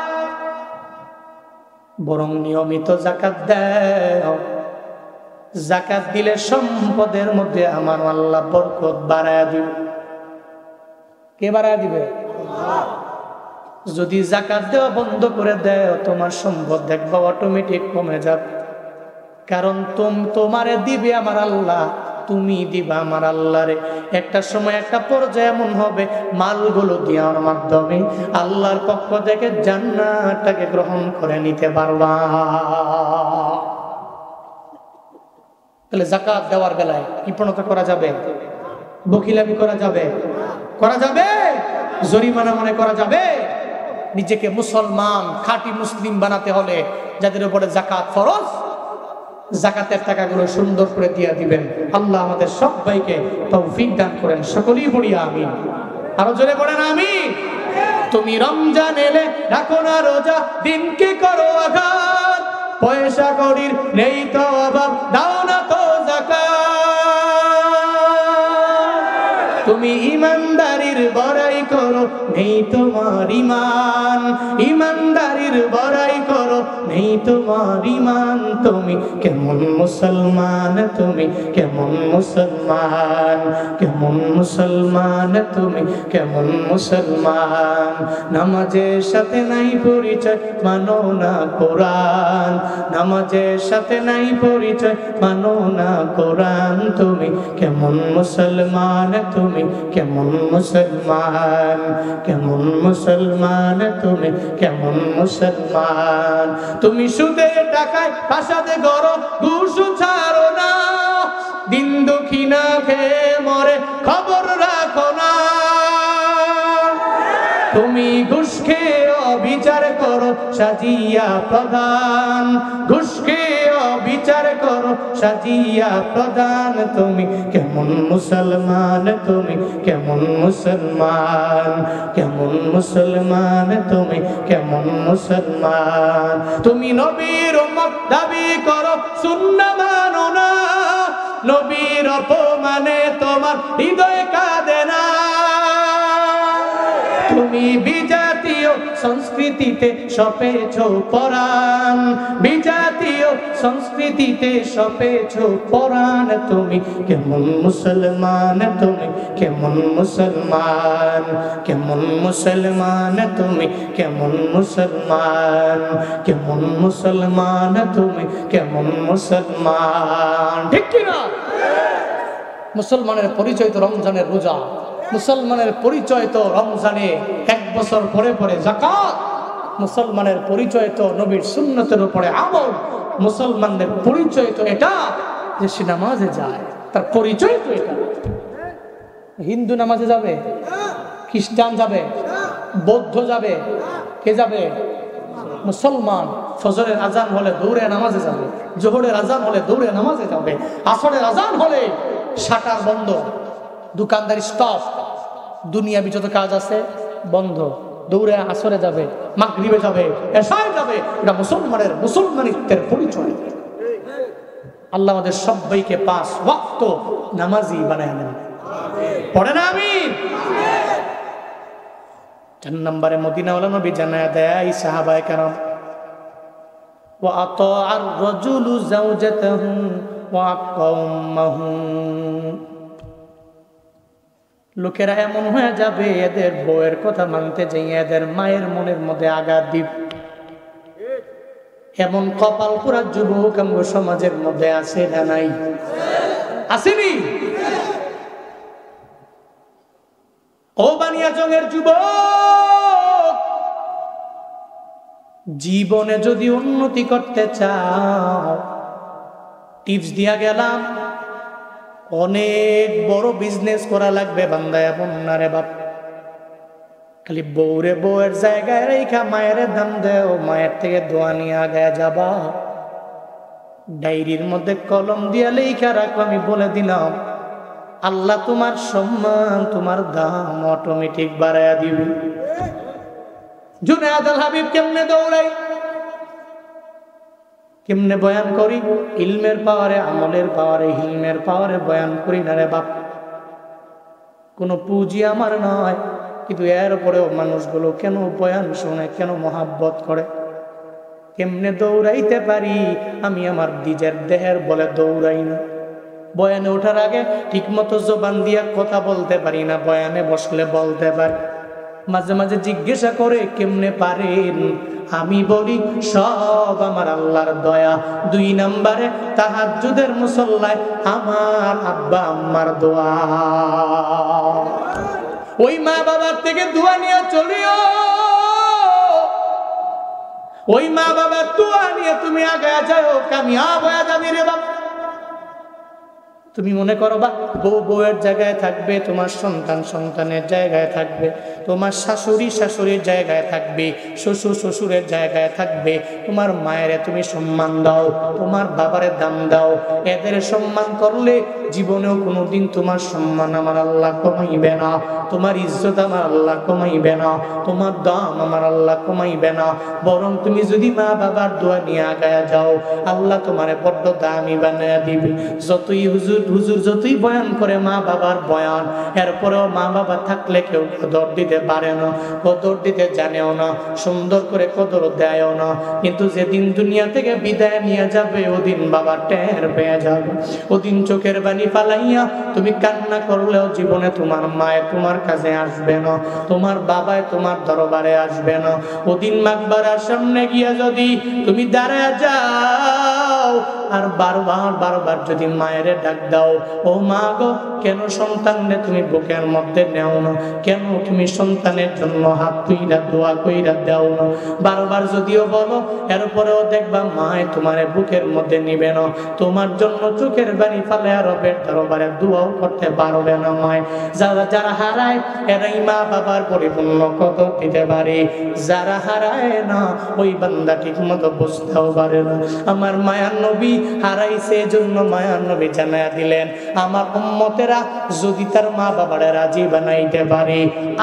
S1: বরং নিয়মিত যাকাত দাও। যাকাত দিলে সম্পদের মধ্যে আমার আল্লাহ বরকত বাড়ায় দিবে। কে বাড়ায় দিবে? যদি যাকাত দেওয়া বন্ধ করে দেও, তোমার সম্পদ দেখবা অটোমেটিক কমে যাবে। কারণ তোমারে দিবে আমার আল্লাহ, তুমি দিবা আমার আল্লাহরে। একটা সময় একটা পর্যায়ে এমন হবে, মালগুলো দেওয়ার মাধ্যমে আল্লাহর পক্ষ থেকে জান্নাতটাকে গ্রহণ করে নিতে পারবা। তাহলে যাকাত দেওয়ার বেলায় কৃপণতা করা যাবে? বখিলামি করা যাবে? করা যাবে? জরিমানা মনে করা যাবে? নিজেকে মুসলমান খাঁটি মুসলিম বানাতে হলে যাদের উপরে যাকাত ফরজ, যাকাতের টাকাগুলো সুন্দর করে দিয়ে দিবেন। আল্লাহ আমাদের সবাইকে তৌফিক দান করেন। সকলেই পড়ি আমিন। আরো জোরে পড়েন আমিন। তুমি রমজান এলে রাখো না রোজা, দিনকে করো আঘাত, পয়সা কড়ির নেই তো অভাব, দাও না তো যাকাত। তুমি ইমানদারির বড়াই করো, নেই তোমার ইমান, ইমানদারির বড়াই করো, নেই তোমার ইমান। তুমি কেমন মুসলমান, তুমি কেমন মুসলমান, কেমন মুসলমান, তুমি কেমন মুসলমান। নামাজের সাথে নাই পরিচয়, মানো না কোরআন, নামাজের সাথে নাই পরিচয়, মানো না কোরআন। তুমি কেমন মুসলমান, তুমি কেমন মুসলমান, কেমন মুসলমান, তুমি কেমন মুসলমান। তুমি সুদে টাকায় ফাসাদে গড়ো, ঘুষ ছাড়ো না, দিন দুঃখী না খেয়ে মরে খবর রাখো না। তুমি ঘুষ খেয়ে অবিচার করো, সাজিয়া প্রধান, ঘুষ খেয়ে অবিচার করো, সাজিয়া প্রধান। তুমি কেমন মুসলমান, তুমি কেমন মুসলমান, কেমন মুসলমান, তুমি কেমন মুসলমান। তুমি নবীর উম্মত দাবি করো, সুন্নাহ মানো না, নবীর অপমানে তোমার হৃদয় কাঁদে না। তুমি বিজাতীয় সংস্কৃতিতে সপেছ পরাণ, বিজাতীয় সংস্কৃতিতে সপেছ পরাণ। তুমি কেমন মুসলমান, তুমি কেমন মুসলমান, কেমন মুসলমান, তুমি কেমন মুসলমান, কেমন মুসলমান, তুমি কেমন মুসলমান। ঠিক কিনা? মুসলমানের পরিচয় তো রমজানের রোজা, মুসলমানের পরিচয় তো রমজানে 1 বছর পরে পরে যাকাত, মুসলমানের পরিচয় তো নবীর সুন্নতের উপরে আমল, মুসলমানদের পরিচয় তো এটা যে সে নামাজে যায়, তার পরিচয় তো এটা। হিন্দু নামাজে যাবে, খ্রিস্টান যাবে, বৌদ্ধ যাবে, কে যাবে? মুসলমান। ফজরের আজান হলে দৌড়ে নামাজে যাবে, জোহরের আজান হলে দৌড়ে নামাজে যাবে, আসরের আজান হলে শাটার বন্ধ, দোকানদারি স্টপ, দুনিয়াবি যত কাজ আছে বন্ধ, দৌড়ে আসরে যাবে, মাগরিবে যাবে, এশায় যাবে। এটা মুসলমানের মুসলমানিত্বের পরিচয়। আল্লাহ আমাদের সবাইকে 5 ওয়াক্ত নামাজি বানায় নেন, পড়ে না আমিন। 4 নম্বরে মদিনাওয়ালা নবী জানায়া দেয় সাহাবায়ে কেরাম, ওয়া আতাআর রাজুলু যাওজাতাহু ওয়া আক্কাউমাহু। লোকেরা এমন হয়ে যাবে এদের বউয়ের কথা মানতে যাই এদের মায়ের মনের মধ্যে আঘাত দিব। এমন কপাল পুরা যুবক আমগো সমাজের মধ্যে আছে না নাই? আসেনি? ও বানিয়াচংয়ের যুবক, জীবনে যদি উন্নতি করতে চাও, টিপস দিয়া গেলাম, অনেক বড় বিজনেস করা লাগবে বান্দা। এমন না রে বাপ, খালি বউরে বউয়ের জায়গায় রেখা মায়ের দাম দেও, মায়ের থেকে দোয়া নিয়ে আগায় যাবা। ডায়েরির মধ্যে কলম দিয়া লেখা রাখো, আমি বলে দিলাম আল্লাহ তোমার সম্মান, তোমার দাম অটোমেটিক বাড়ায়া দিবে। জুনায়েদ আল হাবিব কেমনে দৌড়াই, কেমনে বয়ান করি? ইলমের পাওয়ারে, আমলের পাওয়ারে, হিলমের পাওয়ারে বয়ান করি না রে বাপ। কোনো পুঁজি আমার নয়, কিন্তু এর উপরেও মানুষগুলো কেন বয়ান শুনে, কেন মহাব্বত করে? কেমনে দৌড়াইতে পারি? আমি আমার নিজের দেহের বলে দৌড়াই না। বয়ানে ওঠার আগে ঠিক মতো জবান দিয়া কথা বলতে পারি না, বয়ানে বসলে বলতে পারি। মাঝে মাঝে জিজ্ঞাসা করে কেমনে পারেন? আমি বলি সব আমার আল্লাহর দয়া। 2 নম্বরে তাহাজ্জুদের মুসল্লায় আমার আব্বা আম্মার দোয়া। ওই মা বাবার থেকে দোয়া নিয়ে চলিও, ওই মা বাবার দোয়া নিয়ে তুমি আগে যাও, কামিয়াব হয়ে যাবি রে বাবা। তুমি মনে করো বা বউ বউয়ের জায়গায় থাকবে, তোমার সন্তান সন্তানের জায়গায় থাকবে, তোমার শাশুড়ি শাশুড়ির জায়গায় থাকবে, শ্বশুর শ্বশুরের জায়গায় থাকবে। তোমার মায়েরে তুমি সম্মান দাও, তোমার বাবারে দাম দাও। এদের সম্মান করলে জীবনেও কোনোদিন তোমার সম্মান আমার আল্লাহ কমাইবে না, তোমার ইজ্জত আমার আল্লাহ কমাইবে না, তোমার দাম আমার আল্লাহ কমাইবে না। বরং তুমি যদি মা বাবার দোয়া নিয়ে আগায়া যাও, আল্লাহ তোমারে বড্ড দামি বানায়া দিবে। যতই হুজুর যতই বয়ান করে মা বাবার বয়ান, এরপরেও মা বাবা থাকলে কেউ কদর দিতে পারে না, কদর দিতে জানেও না, সুন্দর করে কদর দেয়ও না। কিন্তু যেদিন দুনিয়া থেকে বিদায় নিয়ে যাবে, ওদিন বাবা টের পেয়ে যাবে। ওদিন চোখের পানি ফালাইয়া তুমি কান্না করলেও জীবনে তোমার মায়ে তোমার কাছে আসবে না, তোমার বাবায় তোমার দরবারে আসবে না। ওদিন মাকবারার সামনে গিয়া যদি তুমি দাঁড়ায় যাও আর বারবার যদি মায়ের ডাক দাও, ও মা গো, কেন সন্তানরে তুমি বুকের মধ্যে নেও না? কেন তুমি সন্তানের জন্য হাত তুইরা দোয়া কইরা দাও না? বারবার যদিও বলো, এরপরেও দেখবা মায়ে তোমার বুকের মধ্যে নিবে না, তোমার জন্য চোখের বাড়ি ফালে আর রবের দরবারে দোয়াও করতে পারবে না। মায় যারা হারায় এরাই মা বাবার পরিপূর্ণ কদর দিতে পারে, যারা হারায় না ওই বান্দা ঠিক মতো বুঝতেও পারে না। আমার মায়ার নবী হারাইছে, এজন্য মায়ার নবী জানায়া দিলেন আমার উম্মতেরা যদি তার মা বাবারে রাজি বানাইতে পারে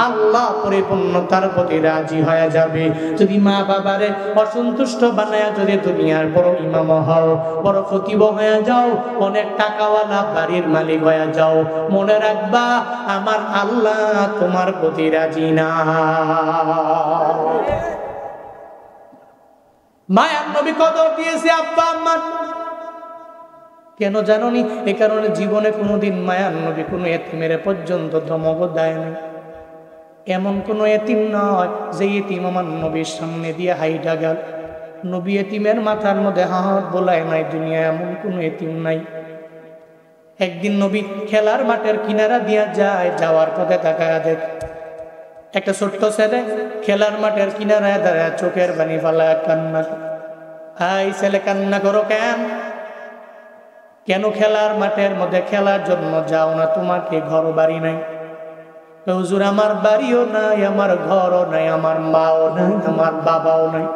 S1: আল্লাহ পরিপূর্ণ তার প্রতি রাজি হয়ে যাবে। যদি মা বাবারে অসন্তুষ্ট বানায়া যদি দুনিয়ার বড় ইমাম হও, বড় ফকিহ হয়ে যাও, অনেক টাকাওয়ালা বাড়ির মালিক হয়ে যাও, মনে রাখবা আমার আল্লাহ তোমার প্রতি রাজি না। মায়ার নবী কদর দিয়েছে আব্বা আম্মার। কেন জানোনি? এই কারণে জীবনে কোনোদিন মায়ার নবী কোনো এতিমের পর্যন্ত ধমক দেয় না। এমন কোনো এতিম নয় যে এতিম আমার নবীর সামনে দিয়ে হাইটা গেল, নবী এতিমের মাথার মধ্যে হাত বোলায় নাই। দুনিয়া এমন কোনো এতিম নাই। একদিন নবী খেলার মাঠের কিনারা দিয়া যায়, যাওয়ার পথে তাকায়া দেখ একটা ছোট্ট ছেলে খেলার মাঠের কিনারায় দাঁড়ায় চোখের পানি ফালায় কান্না। হাই ছেলে, কান্না করো কেন? কেন খেলার মাঠের মধ্যে খেলার জন্য যাও না? তোমার কি ঘর বাড়ি নাই? হুজুর আমার বাড়িও নাই, আমার ঘরও নাই, আমার মাও নাই, আমার বাবাও নাই,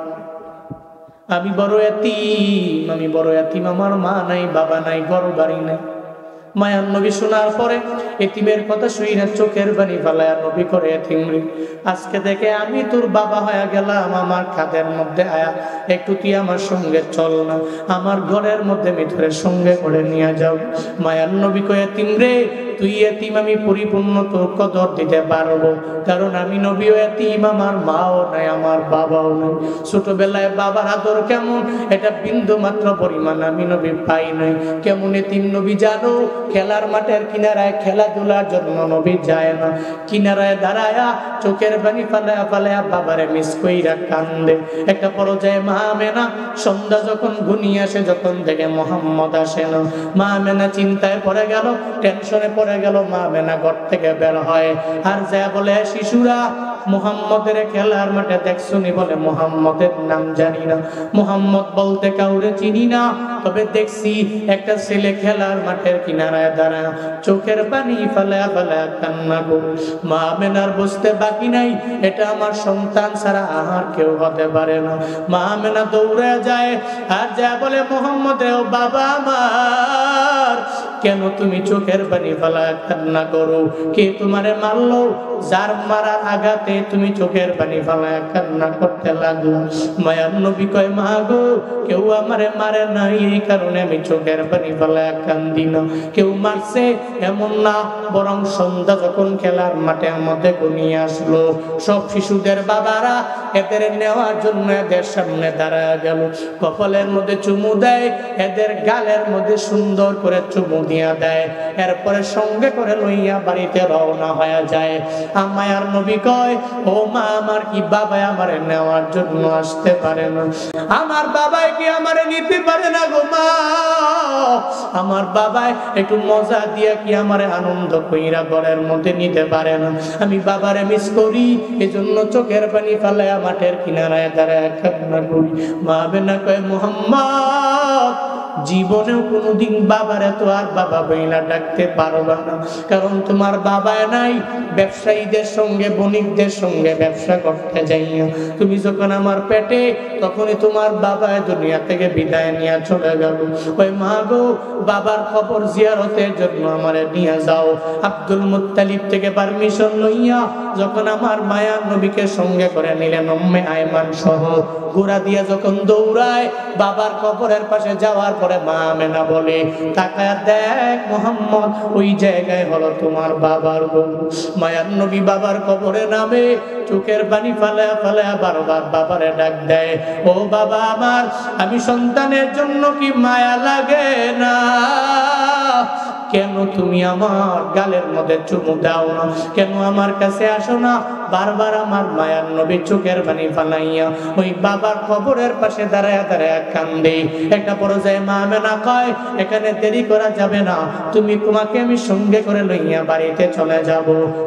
S1: আমি বড় এতিম, আমি বড় এতিম, আমার মা নাই, বাবা নাই, ঘর বাড়ি নাই। মায়ার নবী শোনার পরে এতিমের কথা শুই না চোখের পানি ফালায়া নবী করে এতিম রে, আজকে থেকে আমি তোর বাবা হয়ে গেলাম, আমার কাঁধের মধ্যে আয়া একটু তুই আমার সঙ্গে চল না, আমার ঘরের মধ্যে ভিতরে সঙ্গে করে নিয়ে যাও। মায়ার নবী কয়ে এতিম রে তুই এতিম, আমি পরিপূর্ণ তোর কদর দিতে পারবো, কারণ আমি নবীও এতিম, আমার মাও নাই, আমার বাবাও নাই। ছোটবেলায় বাবার আদর কেমন এটা বিন্দু মাত্র পরিমাণ আমি নবী পাই নাই। কেমন এতিম নবী জানো? খেলার মাঠের কিনারায় খেলাধুলার জন্য নবী যায় না, কিনারায় দাঁড়ায়া চোখের পানি ফালায়া ফালায়া বাবারে মিস কইরা কান্দে। একটা পর্যায়ে মা আমেনা সন্ধ্যা যখন ঘনিয়ে আসে, যখন দেখে মুহাম্মদ আসে না, মা আমেনা চিন্তায় পড়ে গেল, টেনশনে পড়ে গেল। মা আমেনা ঘর থেকে বের হয় আর যা বলে শিশুরা মুহাম্মদের খেলার মাঠে দেখছনি? বলে মুহাম্মদের নাম জানি না, মুহাম্মদ বলতে কাউরে চিনি না, তবে দেখছি একটা ছেলে খেলার মাঠের কিনারায় দাঁড়ায় চোখের পানি ফালায়া ফালায়া কান্না করে। মা আমেনার বুঝতে বাকি নাই এটা আমার সন্তান ছাড়া আর কেউ হতে পারে না। মা আমেনা দৌড়ে যায় আর যা বলে মুহাম্মদ রে, ও বাবা আমার, কেন তুমি চোখের পানি ফালায়া কান্না করো? কে তোমারে মারলো? যার মারার আঘাতে তুমি চোখের পানি ফালায়া কান্না করতে লাগলো। মায়ার নবী কয় মা গো, কেউ আমারে মারে নাই, এই কারণে আমি চোখের পানি ফালায়া কান্দি না। কেউ মারছে এমন না, বরং সন্ধ্যা যখন খেলার মাঠের মধ্যে ঘনিয়ে আসলো, সব শিশুদের বাবারা এদের নেওয়ার জন্য এদের সামনে দাঁড়ায় গেল, কপালের মধ্যে চুমু দেয়, এদের গালের মধ্যে সুন্দর করে চুমু দিয়া দেয়, এরপরে সঙ্গে করে লইয়া বাড়িতে রওনা হয়ে যায়। মায়ার নবী কয় ও মা, আমার কি বাবা আমারে নেওয়ার জন্য আসতে পারে না? আমার বাবাই কি আমারে নিতে পারে না গো মা? আমার বাবাই একটু মজা দিয়া কি আমারে আনন্দ কইরা ঘরের মধ্যে নিতে পারে না? আমি বাবারে মিস করি, এজন্য চোখের পানি ফালায়া মাঠের কিনারায় দাঁড়ায় কান্না করি। মা বেনা কয় মুহাম্মদ, জীবনেও কোনোদিন বাবারে তো আর বাবা বইলা ডাকতে পারবা না, কারণ তোমার বাবা নাই। ব্যবসায়ীদের সঙ্গে বণিকদের সঙ্গে ব্যবসা করতে যাইয়া তুমি যখন আমার পেটে, তখনই তোমার বাবা দুনিয়া থেকে বিদায় নিয়ে চলে গেল। ওই মা গো, বাবার খবর জিয়ারতের জন্য আমারে নিয়ে যাও। আব্দুল মুত্তালিব থেকে পারমিশন লইয়া যখন আমার মায়ার নবীকে সঙ্গে করে নিলেন, উম্মে আয়মান সহ ঘোড়া দিয়া যখন দৌড়ায় বাবার কবরের পাশে যাওয়ার পরে মা আমেনা বলে, তাকায়া দেখ মুহাম্মদ, ওই জায়গায় হলো তোমার বাবার গরু। মায়ার নবী বাবার কবরে নামে চোখের পানি ফালায়া ফালায়া বারবার বাবারে ডাক দেয়, ও বাবা আমার, আমি সন্তানের জন্য কি মায়া লাগে না? কেন তুমি আমার গালের মধ্যে চুমু দাও না? কেন আমার কাছে আসো না? বারবার আমার মায়ার নবী চোখের পানি ফালাইয়া ওই বাবার কবরের পাশে দাঁড়ায়া দাঁড়ায়া কান্দে। একটা পর্যায়ে মা আমেনা কয়, এখানে দেরি করা যাবে না, তোমাকে আমি সঙ্গে করে লইয়া বাড়িতে চলে যাব।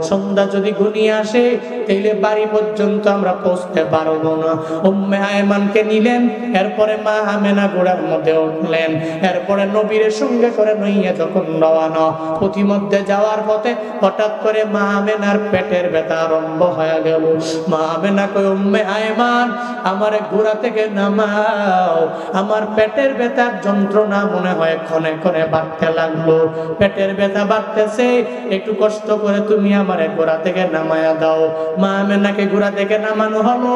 S1: সন্ধ্যা যদি ঘনিয়ে আসে তাইলে বাড়ি পর্যন্ত আমরা পৌঁছতে পারবো না। উম্মে আয়মানকে নিলেন, এরপরে মা আমেনা ঘোড়ার মধ্যে উঠলেন, এরপরে নবীর সঙ্গে করে লইয়া যখন রওনা, প্রতিমধ্যে যাওয়ার পথে হঠাৎ করে মা আমেনার পেটের ব্যথা আরম্ভ হয়ে গেল। মা আমেনা কই উম্মে আয়মান আমারে ঘোড়া থেকে নামাও, আমার পেটের ব্যথার যন্ত্রণা মনে হয় ক্ষণে ক্ষণে বাড়তে লাগলো, পেটের ব্যথা বাড়তেছে, একটু কষ্ট করে তুমি আমারে ঘোড়া থেকে নামায়া দাও। মা আমেনাকে ঘোড়া থেকে নামানো হলো,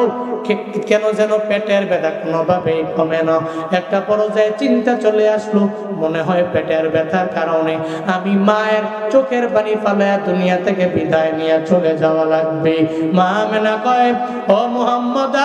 S1: কেন যেন পেটের ব্যথা কোনোভাবেই কমে না। একটা পর্যায়ে চিন্তা চলে আসলো, মনে হয় পেটের ব্যথার কারণে আমি মায়ের চোখের পানি ফালায়া দুনিয়া থেকে বিদায় নিয়ে চলে যাওয়া লাগবে। মা আমেনা কয় ও মুহাম্মদ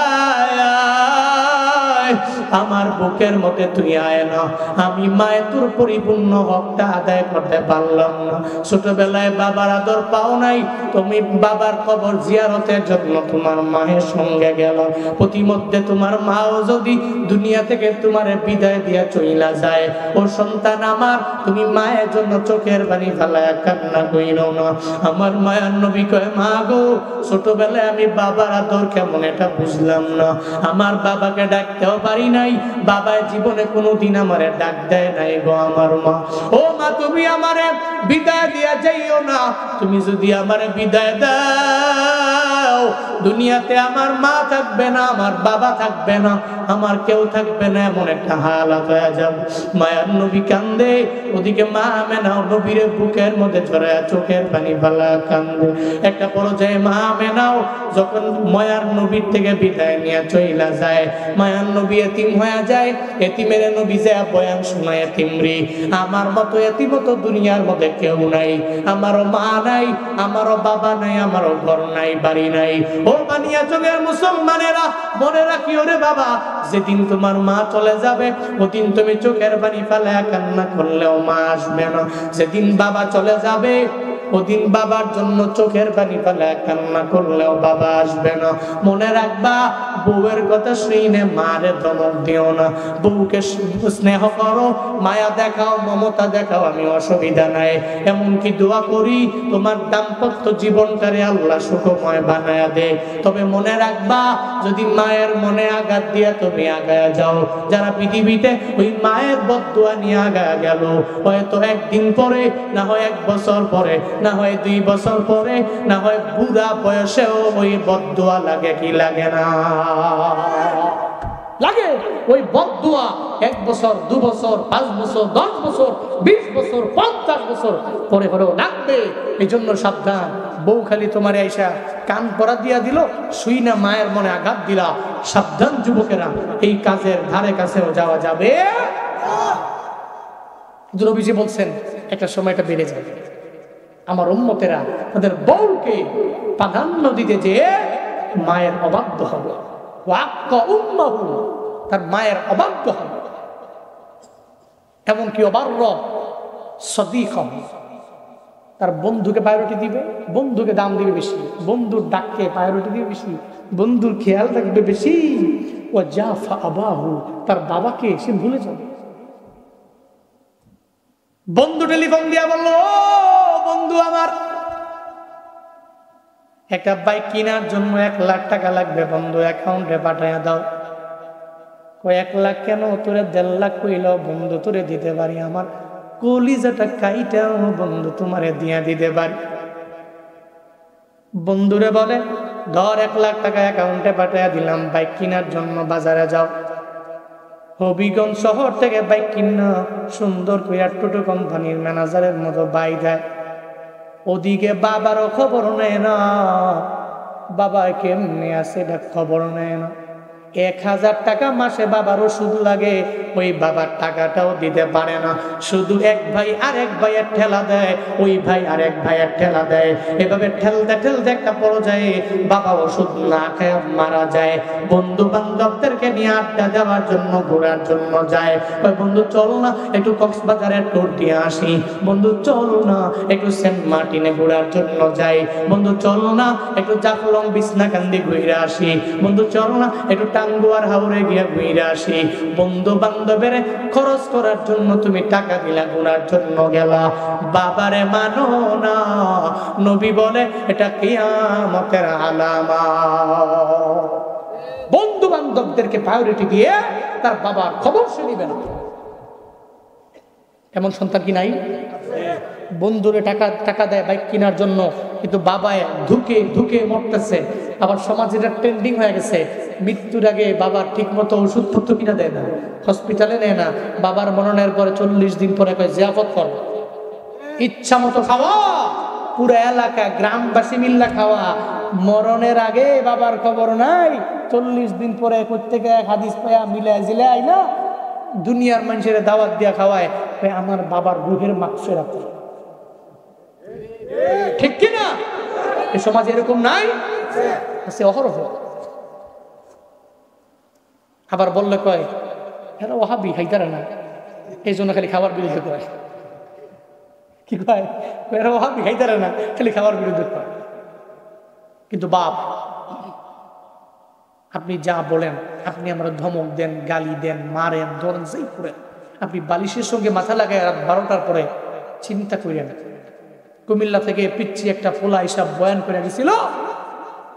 S1: আমার বুকের মধ্যে তুই আয় না, আমি মায়ের তোর পরিপূর্ণ হকটা আদায় করতে পারলাম না। ছোটবেলায় বাবার আদর পাও নাই, তুমি বাবার কবর জিয়ারতের জন্য তোমার মায়ের সঙ্গে গেল, প্রতিমধ্যে তোমার মাও যদি দুনিয়া থেকে তোমার বিদায় দিয়া চইলা যায়, ও সন্তান আমার তুমি মায়ের জন্য চোখের পানি ফেলায় কান্না কইরো না। আমার মায়ের নবী কয় মা গো, ছোটবেলায় আমি বাবার আদর কেমন এটা বুঝলাম না, আমার বাবাকে ডাকতেও পারি নাই, বাবার জীবনে কোনোদিন আমারে ডাক দেয় নাই গো আমার মা। ও মা তুমি আমারে বিদায় দিয়া যাইও না, তুমি যদি আমারে বিদায় দাও দুনিয়াতে আমার মা থাকবে না, আমার বাবা থাকবে না, আমার কেউ থাকবে না, এমন একটা হালাত হয়ে যাবে। মায়ের নবী কান্দে, ওদিকে মা আমেনা নবীর বুকের মধ্যে জড়ায়া চোখের পানি ফেলা কান্দে। একটা পর্যায়ে মা আমেনাও যখন মায়ার নবীর থেকে বিদায় নিয়ে চইলা যায়, মায়ার নবী এতিম হয়ে যায়, এতিমের নবী যায় বয়ান শোনায় এতিমরি আমার মতো এতিম তো দুনিয়ার মধ্যে কেউ নাই, আমারও মা নাই, আমারও বাবা নাই, আমারও ঘর নাই, বাড়ি নাই। ও বানিয়া চোখের মুসলমানেরা মনে রাখিও রে বাবা, যেদিন তোমার মা চলে যাবে ওদিন তুমি চোখের পানি ফেলায়া কান্না করলেও মা আসবে না, যেদিন বাবা চলে যাবে ওদিন বাবার জন্য চোখের পানি ফেলায়া কান্না করলেও বাবা আসবে না। মনে রাখবা বউয়ের কথা শুনে মারে ধমক দিও না, বউকে স্নেহ করো, মায়া দেখাও, মমতা দেখাও, আমি অসুবিধা নাই। এমনকি দোয়া করি তোমার দাম্পত্য জীবনটারে আল্লাহ সুখময় বানায়া দে। তবে মনে রাখবা যদি মায়ের মনে আঘাত দিয়া তুমি আগায়া যাও, যারা পৃথিবীতে ওই মায়ের বদদুয়া নিয়ে আগায়া গেল, হয়তো একদিন পরে, না হয় 1 বছর পরে, না হয় 2 বছর পরে, না হয় বুড়া বয়সেও ওই বদদুয়া লাগে কি লাগে না? লাগে। ওই বদদুয়া 1 বছর, 2 বছর, 5 বছর, 10 বছর, 20 বছর, 50 বছর পরে পরেও লাগবে। এই জন্য সাবধান। বউ খালি তোমার আইসা কান পরা দিয়া দিল, শুই না মায়ের মনে আঘাত দিলা, সাবধান যুবকেরা, এই কাজের ধারে কাছেও যাওয়া যাবে। নবীজি বলছেন একটা সময়টা বেড়ে যাবে, আমার উম্মতেরা তাদের বউকে প্রাধান্য দিতে যে মায়ের অবাধ্য হবে, তার মায়ের অবাধ্য হবে। এমনকি অবার্য সদিক হবে, তার বন্ধুকে প্রায়োরিটি দিবে, বন্ধুকে দাম দিবে বেশি, বন্ধুর ডাককে প্রায়োরিটি দিবে বেশি, বন্ধুর খেয়াল রাখবে বেশি। ও জাফা আবাহু, তার বাবাকে সে ভুলে যাবে। বন্ধু টেলিফোন দিয়া বললো, বন্ধু আমার একটা বাইক কেনার জন্য 1 লাখ টাকা লাগবে, বন্ধু অ্যাকাউন্টে পাঠাইয়া দাও। কয় 1 লাখ কেন, তোরে 1.5 লাখ কইল, বন্ধু তোরে দিতে পারি, আমার কলিজাটা কাইটা বন্ধু তোমারে দিয়া দিতে পারি। বন্ধুরে বলে ধর 1 লাখ টাকা অ্যাকাউন্টে পাঠাইয়া দিলাম, বাইক কেনার জন্য বাজারে যাও। হবিগঞ্জ শহর থেকে বাইক কিনা সুন্দর করে টোটো কোম্পানির ম্যানেজারের মতো বাই দেয়। ওদিকে বাবারও খবর নেয় না, বাবা কেমনে আছে এটা খবর নেয় না। 1000 টাকা মাসে বাবার ওষুধ লাগে, ওই বাবার টাকাটাও দিতে পারে না। শুধু এক ভাই আরেক ভাইয়ের ঠেলা দেয়, ওই ভাই আরেক ভাইয়ের ঠেলা দেয়, এভাবে ঠেলতে ঠেলতে একটা পর্যায়ে বাবা ওষুধ না খেয়ে মারা যায়। বন্ধু বান্ধবদেরকে নিয়ে আড্ডা দেওয়ার জন্য, ঘোরার জন্য যায়। ওই বন্ধু চল না একটু কক্সবাজারের ট্যুর দিয়ে আসি, বন্ধু চল না একটু সেন্ট মার্টিনে ঘোরার জন্য যাই, বন্ধু চল না একটু জাফলং বিছনাকান্দি ঘুরে আসি, বন্ধু চল না একটু টাঙ্গুয়ার হাওড়ে গিয়ে ঘুরে আসি। বন্ধু বান্ধবের খরচ করার জন্য তুমি টাকা দিলা, ঘোরার জন্য গেলা, বাবারে মানো না। নবী বলে এটা কিয়ামতের আলামত। বন্ধু বান্ধবদেরকে প্রায়োরিটি দিয়ে তার বাবার খবর সে নিবে না। এমন সন্তান কি নাই? বন্ধুরে টাকা টাকা দেয় বাইক কেনার জন্য, কিন্তু বাবায় ধুকে ধুকে মরতেছে। আবার সমাজে এটা ট্রেন্ডিং হয়ে গেছে, মৃত্যুর আগে বাবার ঠিক মতো ওষুধপত্র কিনা দেয় না, হসপিটালে নেয় না। বাবার মরণের পরে 40 দিন পরে কয় জিয়াফত কর, ইচ্ছা মতো খাওয়া, পুরো এলাকা গ্রামবাসী মিল্লা খাওয়া। মরণের আগে বাবার খবর নাই, 40 দিন পরে প্রত্যেকে এক হাদিস পায়া মিলাই জিলাই না দুনিয়ার মানুষের দাওয়াত দিয়া খাওয়ায়, আমার বাবার রুহের মাগফিরাত। ঠিক কিনা? এই সমাজে এরকম নাই? আছে অহরহ। আবার বললে কয় এরা ওহাবি খাইতারে না, এই জন্য খালি খাবার বিরুদ্ধে করে। কি কয়? এরা ওহাবি খাইতারে না, খালি খাবার বিরুদ্ধে করে। কিন্তু বাপ, আপনি যা বলেন, আপনি আমরা ধমক দেন, গালি দেন, মারেন, ধরেন, যেই করেন, আপনি বালিশের সঙ্গে মাথা লাগায় রাত 12টার পরে চিন্তা করেন। কুমিল্লা থেকে পিচ্ছি একটা পোলা হিসাব বয়ান করে গেছিল,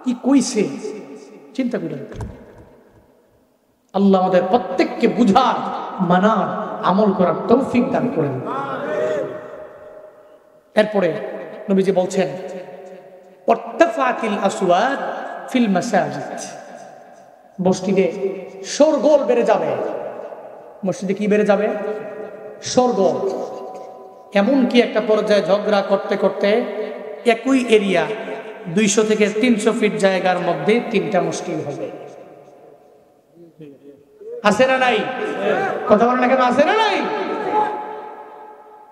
S1: কি কইছে চিন্তা করেন। আল্লাহ আমাদের প্রত্যেককে বুঝার, মানার, আমল করার তৌফিক দান করেন। এরপরে নবীজি বলছেন ওয়াত্তাফাতিল আসওয়াত ফিল মাসাজিদ, মসজিদে শোরগোল বেড়ে যাবে। মসজিদে কি বেড়ে যাবে? শোরগোল। এমনকি একটা পর্যায়ে ঝগড়া করতে করতে একই এরিয়া 200 থেকে 300 ফিট জায়গার মধ্যে 3টা মসজিদ হবে। আছে না নাই? কথা বলেন না কেন? আছে না নাই?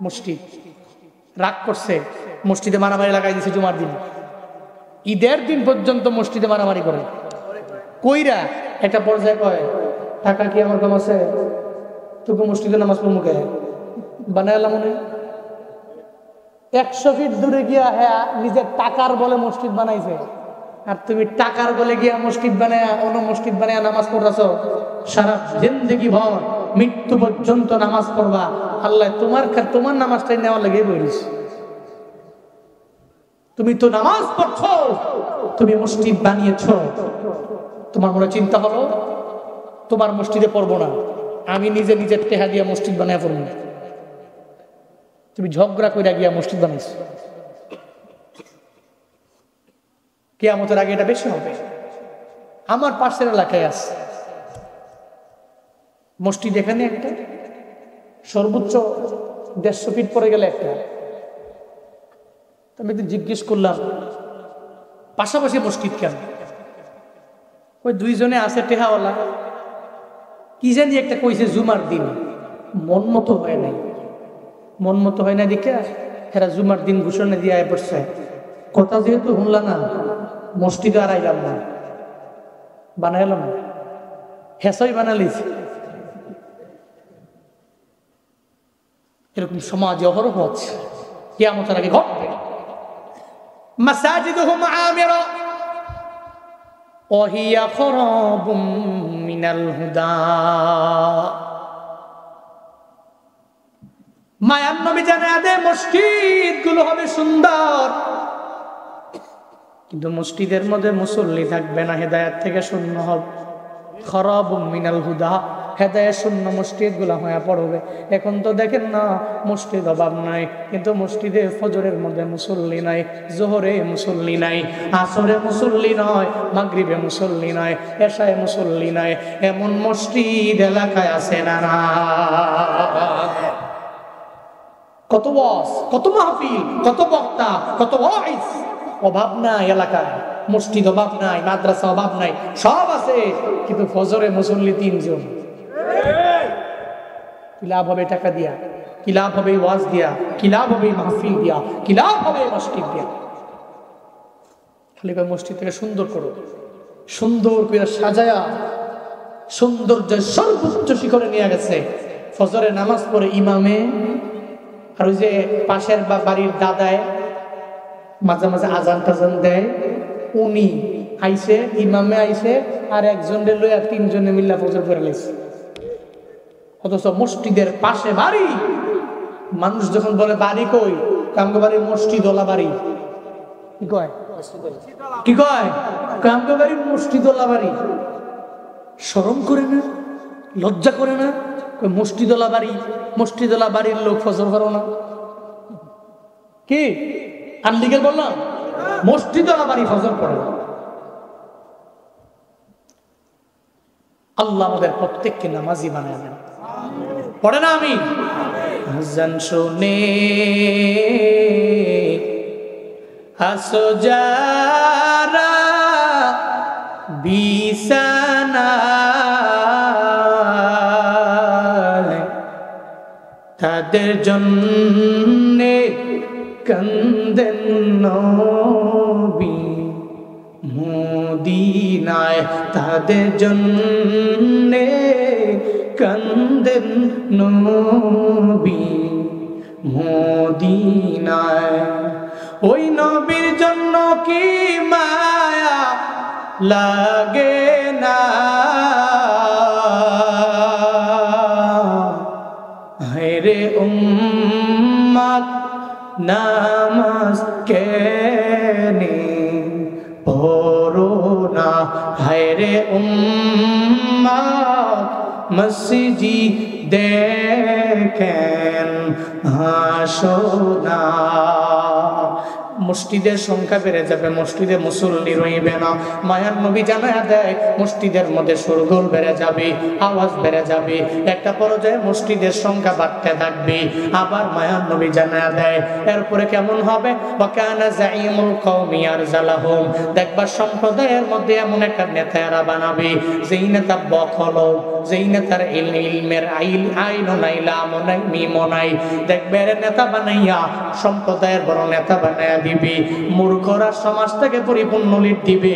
S1: মসজিদ রাগ করছে, মসজিদে মারামারি লাগাই দিছে। জুমার দিন, ঈদের দিন পর্যন্ত মসজিদে মারামারি করে। কইরা একটা পর্যায়ে কয় টাকা কি আমার কম আছে, তোকে মসজিদে নামাজ পড়বো কে বানাইলাম মনে। 100 ফিট দূরে গিয়া হ্যাঁ নিজের টাকার বলে মসজিদ বানাইছে, আর তুমি টাকার বলে গিয়া মসজিদ বানায় অন্য মসজিদ বানায় নামাজ পড়তেছ। সারা জিন্দেগি ভর মৃত্যু পর্যন্ত নামাজ পড়বা, আল্লাহ তোমার নামাজটাই নেওয়ার লেগে বলিস। তুমি তো নামাজ পড়ছো, তুমি মসজিদ বানিয়েছ। তোমার মনে চিন্তা হলো তোমার মসজিদে পড়বো না, আমি নিজে নিজের টেহা দিয়া মসজিদ বানায় পড়বো। তুমি ঝগড়া কইরা গিয়া মসজিদ বানাইছো। কিয়ামতের আগে এটা বেশি হবে। আমার পাশের এলাকায় আছে মসজিদ, এখানে একটা সর্বোচ্চ 150 ফিট পরে গেলে একটা। আমি একদিন জিজ্ঞেস করলাম পাশাপাশি মসজিদ কেন? ওই দুইজনে আছে টেহাওয়ালা, কি জানি একটা কইছে জুমার দিন মন মতো হয় নাই। মন মতো হয় না দেখে এরা জুমার দিন ঘোষণা দিয়ে আয় পড়ছে। কথা যেহেতু শুনলাম না, মসজিদে আর আইলাম না, বানাইলাম না, হেসই বানালিস। এরকম সমাজে অহরহ হচ্ছে, কিয়ামতের আগে ঘটবে। মাসাজিদুহুম আমিরা ওয়া হিয়া খরাবুম মিনাল হুদা। মায়ান নবী জানায়া দেয় মসজিদ গুলো হবে সুন্দর, কিন্তু মসজিদের মধ্যে মুসল্লি থাকবে না, হেদায়েত থেকে শূন্য হবে। খরাবুম মিনাল হুদা, হেদায়েত শূন্য মসজিদ গুলা হয়ে পড়বে। এখন তো দেখেন না মসজিদ অভাব নাই, কিন্তু মসজিদে ফজরের মধ্যে মুসল্লি নাই, জোহরে মুসল্লি নাই, আসরে মুসল্লি নয়, মাগরিবে মুসল্লি নয়, এশায় মুসল্লি নাই। এমন মসজিদ এলাকায় আছে না? না। কত ওয়াজ, কত মাহফিল, কত বক্তা, কত ওয়াইজ, অভাব নাই এলাকায়। মসজিদ অভাব নাই, মাদ্রাসা অভাব নাই, সব আছে, কিন্তু ফজরে মুসল্লি 3 জন। কি লাভ হবে টাকা দিয়া? কি লাভ হবে ওয়াজ দিয়া? কি লাভ হবে মাহফিল দিয়া? কি লাভ হবে মসজিদ দিয়া? খালি মসজিদ থেকে সুন্দর করো, সুন্দর করে সাজায়া সৌন্দর্যের সর্বোচ্চ শিখরে নিয়ে গেছে। ফজরে নামাজ পড়ে ইমামে, আর ওই যে পাশের বা বাড়ির দাদায় মাঝে মাঝে আজান টাজান দেয়, উনি আইসে, ইমামে আইসে, আর একজনের লইয়া 3 জনে মিল্লা ফজর করে লাইছে। অথচ মসজিদের পাশে বাড়ি। মানুষ যখন বলে বাড়ি কই, কামগো বাড়ি মসজিদ ওলা বাড়ি। কি কয়? কি কয়? কামগো বাড়ি মসজিদ ওলা বাড়ি। শরম করে না? লজ্জা করে না? মুষ্টিদোলা বাড়ির লোক ফজর করো না কি আনলিগের বললাম মুষ্টিদোলা বাড়ি ফজর পড়ে না। আল্লাহ আমাদের প্রত্যেককে নামাজি বানায় দেন, পড়ে না আমি আজান শুনে আসো যারা বিছানায় তাদের জন্যে কান্দেন নবী মদিনায়, তাদের জন্যে কান্দেন নবী মদিনায়। ওই নবীর জন্য কি মায়া লাগে না, হেরে উম্মত নামাজ কেনে পড়ো না, হায়রে উম্মত মসজিদ দেখেন আসো না। মসজিদের সংখ্যা বেড়ে যাবে, মসজিদে মুসল্লি রইবে না। মায়ার নবী জানায়া দেয় মসজিদের মধ্যে শোরগোল বেড়ে যাবে, আওয়াজ বেড়ে যাবে, একটা পর্যায়ে মসজিদের সংখ্যা বাড়তে থাকবে। আবার মায়ার নবী জানায়া দেয় এরপরে কেমন হবে, ওয়াকানা যাইমুল কওমি ইয়ারজালাহুম, দেখবা সম্প্রদায়ের মধ্যে এমন একটা নেতা এরা বানাবে যেই নেতা বখল, যেই নেতার ইলমের আইনও নাই, লামও নাই, মিমও নাই, দেখবে এর নেতা বানাইয়া সম্প্রদায়ের বড় নেতা বানাইয়া দিবে। মূর্খরা সমাজ থেকে পরিপূর্ণ লিড দিবে,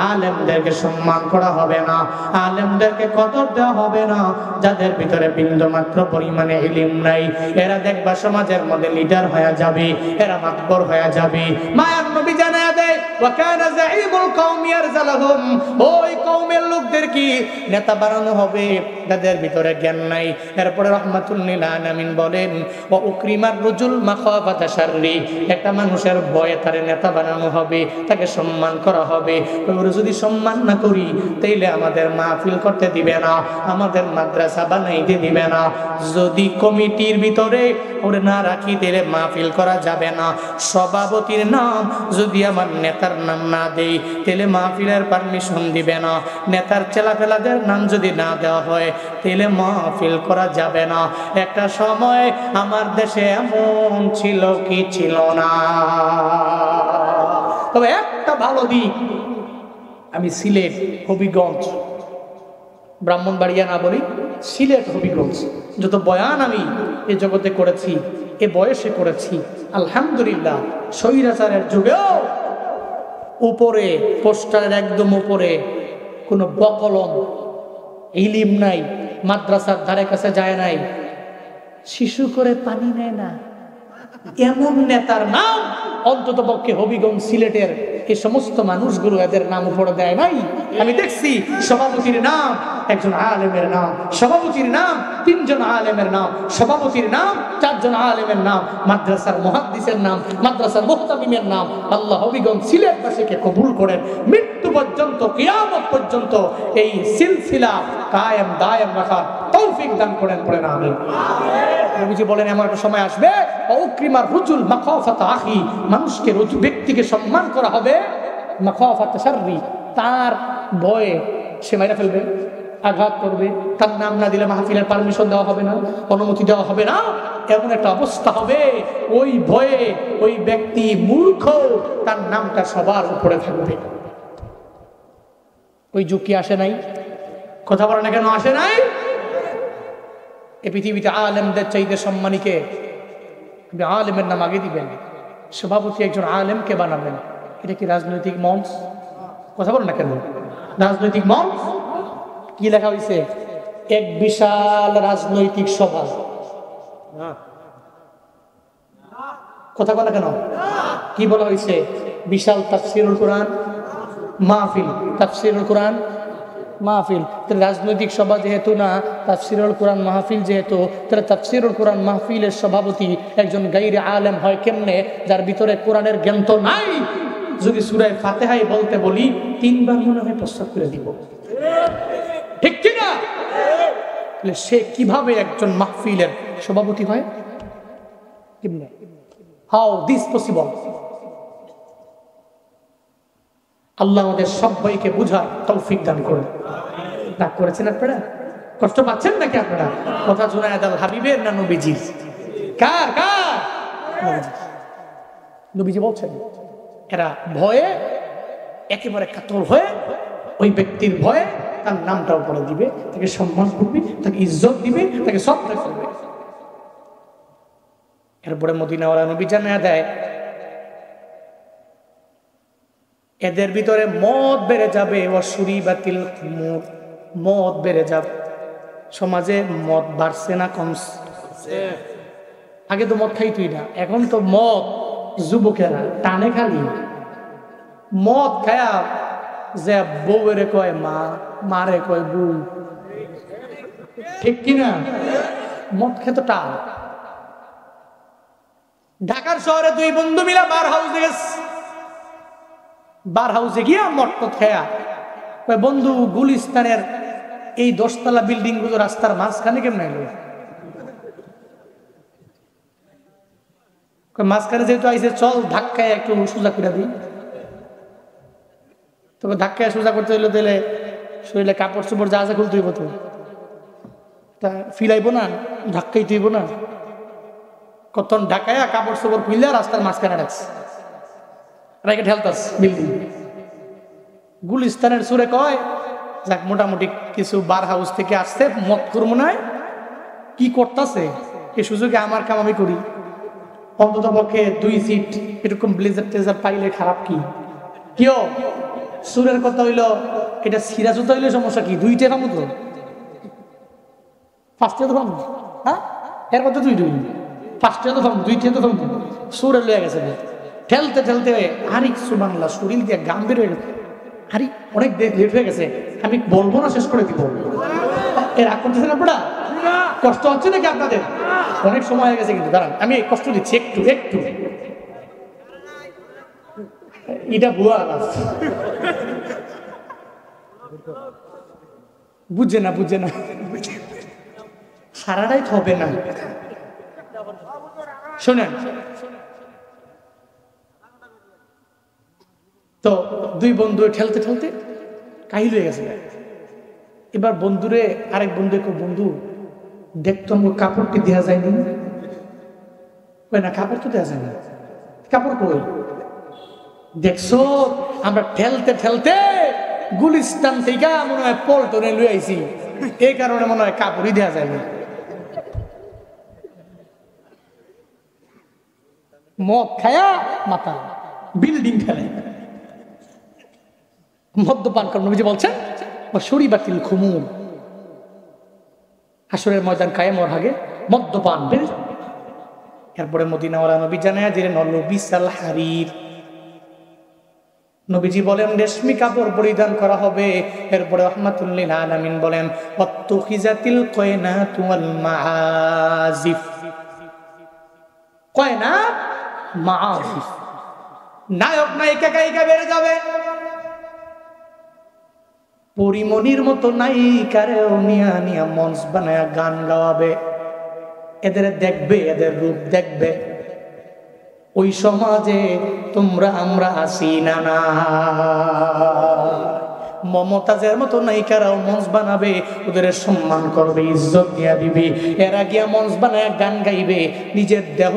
S1: আলেমদেরকে সম্মান করা হবে না, আলেমদেরকে কদর দেওয়া হবে না। যাদের ভিতরে বিন্দু মাত্র পরিমাণে ইলম নাই এরা দেখবা সমাজের মধ্যে লিডার হয়ে যাবে, এরা মাতবর হয়ে যাবে। মায়ার নবী জানায়া দেয় ওয়াকানা যাইমুল কওমি ইয়ারজালাহুম, ওই কওমের লোকদের কি নেতা বানানো হবে যাদের ভিতরে জ্ঞান নাই। এরপরে রাহমাতুল লিল আলামিন বলেন ওয়া উকরিমার রুজুল মাখাফাতা শাররি, একটা মানুষের ভয়ে তার নেতা বানানো হবে, তাকে সম্মান করা হবে। ওরা যদি সম্মান না করি তাইলে আমাদের মাহফিল করতে দিবে না, আমাদের মাদ্রাসা বানাইতে দিবে না। যদি কমিটির ভিতরে ওরে না রাখি তাহলে মাহফিল করা যাবে না। সভাপতির নাম যদি আমার নেতার নাম না দেই তাহলে মাহফিলের পারমিশন দিবে না। নেতার ছেলেপেলাদের নাম যদি না দেওয়া হয় তাহলে মাহফিল করা যাবে না। একটা সময় আমার দেশে এমন ছিল কি ছিল না। তবে একটা ভালো দিক, আমি সিলেট, হবিগঞ্জ, ব্রাহ্মণবাড়িয়া না বলি, সিলেট হবিগঞ্জ যত বয়ান আমি এ জগতে করেছি, এ বয়সে করেছি, আলহামদুলিল্লাহ স্বৈরাচারের যুগেও উপরে পোস্টারের একদম উপরে কোনো বকলম ইলিম নাই, মাদ্রাসার ধারে কাছে যায় নাই, শিশু করে পানি নেয় না, এমন নেতার নাম অন্তত পক্ষে হবিগঞ্জ সিলেটের এই সমস্ত মানুষগুলো এদের নাম উপরে দেয় নাই। আমি দেখছি সভাপতির নাম একজন আলেমের নাম, সভাপতির নাম 3 জন আলেমের নাম, সভাপতির নাম 4 জন আলেমের নাম, মাদ্রাসার মুহাদ্দিসের নাম, মাদ্রাসার মুহতামিমের নাম। আল্লাহ হবিগঞ্জ সিলেটবাসীকে কবুল করেন, মৃত্যু পর্যন্ত কিয়ামত পর্যন্ত এই সিলসিলা কায়েম দায়েম রাখার তৌফিক দান করেন, পড়েন আমিন। নবীজি বলেন এমন একটা সময় আসবে উকরিমার রুজুল মাখাফাতা আখি, মানুষকে ব্যক্তিকে সম্মান করা হবে মাখাফাতা শাররি, তার ভয়ে সে মাইরা ফেলবে, আঘাত করবে, তার নাম না দিলে মাহফিলের পারমিশন দেওয়া হবে না, অনুমতি দেওয়া হবে না। এমন একটা অবস্থা হবে ওই ভয়ে ওই ব্যক্তি মূর্খ, তার নামটা সবার উপরে থাকবে। ওই যুগ কি আসে নাই? কথা বলে না কেন আসে নাই? এই পৃথিবীতে আলেমদের চাইতে সম্মানীকে আপনি আলেমের নাম আগে দিবেন, সভাপতি একজন আলেমকে বানাবেন, এটা কি রাজনৈতিক মঞ্চ? কথা বলেন না কেন? রাজনৈতিক মঞ্চ কি লেখা হয়েছে? এক বিশাল রাজনৈতিক সভা। কথা বলে কেন? কি বলা হয়েছে? বিশাল তাফসীরুল কোরআন মাহফিল, তাফসীরুল কোরআন মাহফিল। রাজনৈতিক সভা যেহেতু না, তাফসীরুল কোরআন মাহফিল যেহেতু, তাহলে তাফসীরুল কোরআন মাহফিলের সভাপতি একজন গায়রে আলেম হয় কেমনে? যার ভিতরে কোরআনের জ্ঞান তো নাই। যদি সূরা ফাতিহাই বলতে বলি 3 বার মনে হয় প্রস্তাব করে দিব, ঠিক কি না? তাহলে সে কিভাবে একজন মাহফিলের সভাপতি হয়? কেমনে? How this possible? আল্লাহ আমাদের সবাইকে বুঝার তৌফিক দান করুন। রাগ করেছেন আপনারা? কষ্ট পাচ্ছেন নাকি আপনারা? কথা জুনায়েদ আল হাবিবের না নবীজির? কার কার? নবীজি বলছেন এরা ভয়ে একেবারে কাতর হয়ে ওই ব্যক্তির ভয়ে তার নামটাও পড়ে দিবে, তাকে সম্মান করবে, তাকে ইজ্জত দিবে, তাকে শ্রদ্ধা করবে। এরপরে মদিনাওয়ালা নবী জানায়া দেয় এদের ভিতরে মদ বেড়ে যাবে, অসুরি বাতিল খুমুর, মদ বেড়ে যাবে। সমাজে মদ বাড়ছে না কমছে? আগে তো মদ খাইতুই না, এখন তো মদ যুবকেরা টানে খালি। মদ খায়া যে বউরে কয় মা, মারে কয় বউ, ঠিক কিনা? মদ খেতে টান। ঢাকার শহরে দুই বন্ধু মিলা বার হাউসে গেছে, বার হাউসে গিয়া মদ খেয়া বন্ধু গুলিস্তানের এই 10 তলা বিল্ডিং গুলো রাস্তার মাঝখানে কেমন এলো? মাঝখানে যেহেতু আইসে চল ধাক্কায় একটু সোজা করে দিই। তবে ধাক্কায় সোজা করতে হইলো দিলে শরীরে কাপড় চোপড় যা আছে খুলতে হইব, তো তা ফিলাইব না, ধাক্কাই তুইব না। কত ঢাকায় কাপড় চোপড় খুললে রাস্তার মাঝখানে রাখছে, রাইকে ঠেলতাস বিল্ডিং। গুলিস্তানের সুরে কয় যাক মোটামুটি কিছু বার হাউস থেকে আসছে, মত করবো না, কি করতেছে এই সুযোগে আমার কাম আমি করি। অন্তত পক্ষে 2 সিট এরকম ব্লেজার টেজার পাইলে খারাপ কি? কেউ সুরের কথা হইলো এটা সিরাজুতা হইলে সমস্যা কি? 2 টাকা মতো ফার্স্টে তো পাবো, হ্যাঁ এর কথা 2 ফার্স্টে তো পাবো, 2 টাকা তো পাবো। সুরে লয়ে গেছে ঠেলতে ঠেলতে আরিক সুবহানাল্লাহ, শরীর দিয়ে গাম বের হয়ে গেছে। আরে অনেক লেট হয়ে গেছে, আমি বলবো না, শেষ করে দিব। এর রাগ করতেছেন আপনারা? কষ্ট হচ্ছে নাকি আপনাদের? অনেক সময় হয়ে গেছে কিন্তু, দাঁড়ান আমি কষ্ট দিচ্ছি একটু একটু। এটা ভুয়া আওয়াজ, বুঝে না বুঝে না, সারাটাই হবে না। শোনেন তো, 2 বন্ধু ঠেলতে ঠেলতে কাহিল হয়ে গেছে। এবার বন্ধুরে আরেক বন্ধু বন্ধু দেখতো কাপড়টি দেওয়া যায়নি। না কাপড় তো দেওয়া যায় না, কাপড় কই? দেখছো আমরা ঠেলতে ঠেলতে গুলিস্তান থেকে মনে হয় পল্টনে লুই আইছি, এই কারণে মনে হয় কাপড়ই দেওয়া যায় না। মদ খায়া মাথা বিল্ডিং খেলে, মদ্যপান করেন। নবীজি বলছেন শরী বাতিল খুমুর, হাসরের ময়দান কায়েম হওয়ার আগে মদ্যপান বেড়ে যাবে। এরপরে মদিনাওয়ালা নবী জানায় যে বিশাল হারির, নবীজি বলেন রেশমি কাপড় পরিধান করা হবে। এরপরে রাহমাতুল লিল আলামিন বলেন ওয়াত্তুখিজাতিল কয়নাতু ওয়াল মাআজিফ, কয়নাত মাআজিফ, নায়ক নায়িকা গায়িকা বেড়ে যাবে। পরিমণির মতো নায়িকারেও নিয়া নিয়া মঞ্চ বানায়া গান গাওয়াবে, এদের দেখবে, এদের রূপ দেখবে। ওই সমাজে তোমরা আমরা আসি না না, মমতাজের মতো নায়িকারাও মঞ্চ বানাবে, ওদের সম্মান করবে, ইজ্জত দিয়া দিবে। এরা গিয়া মঞ্চ বানায় গান গাইবে, নিজের দেহ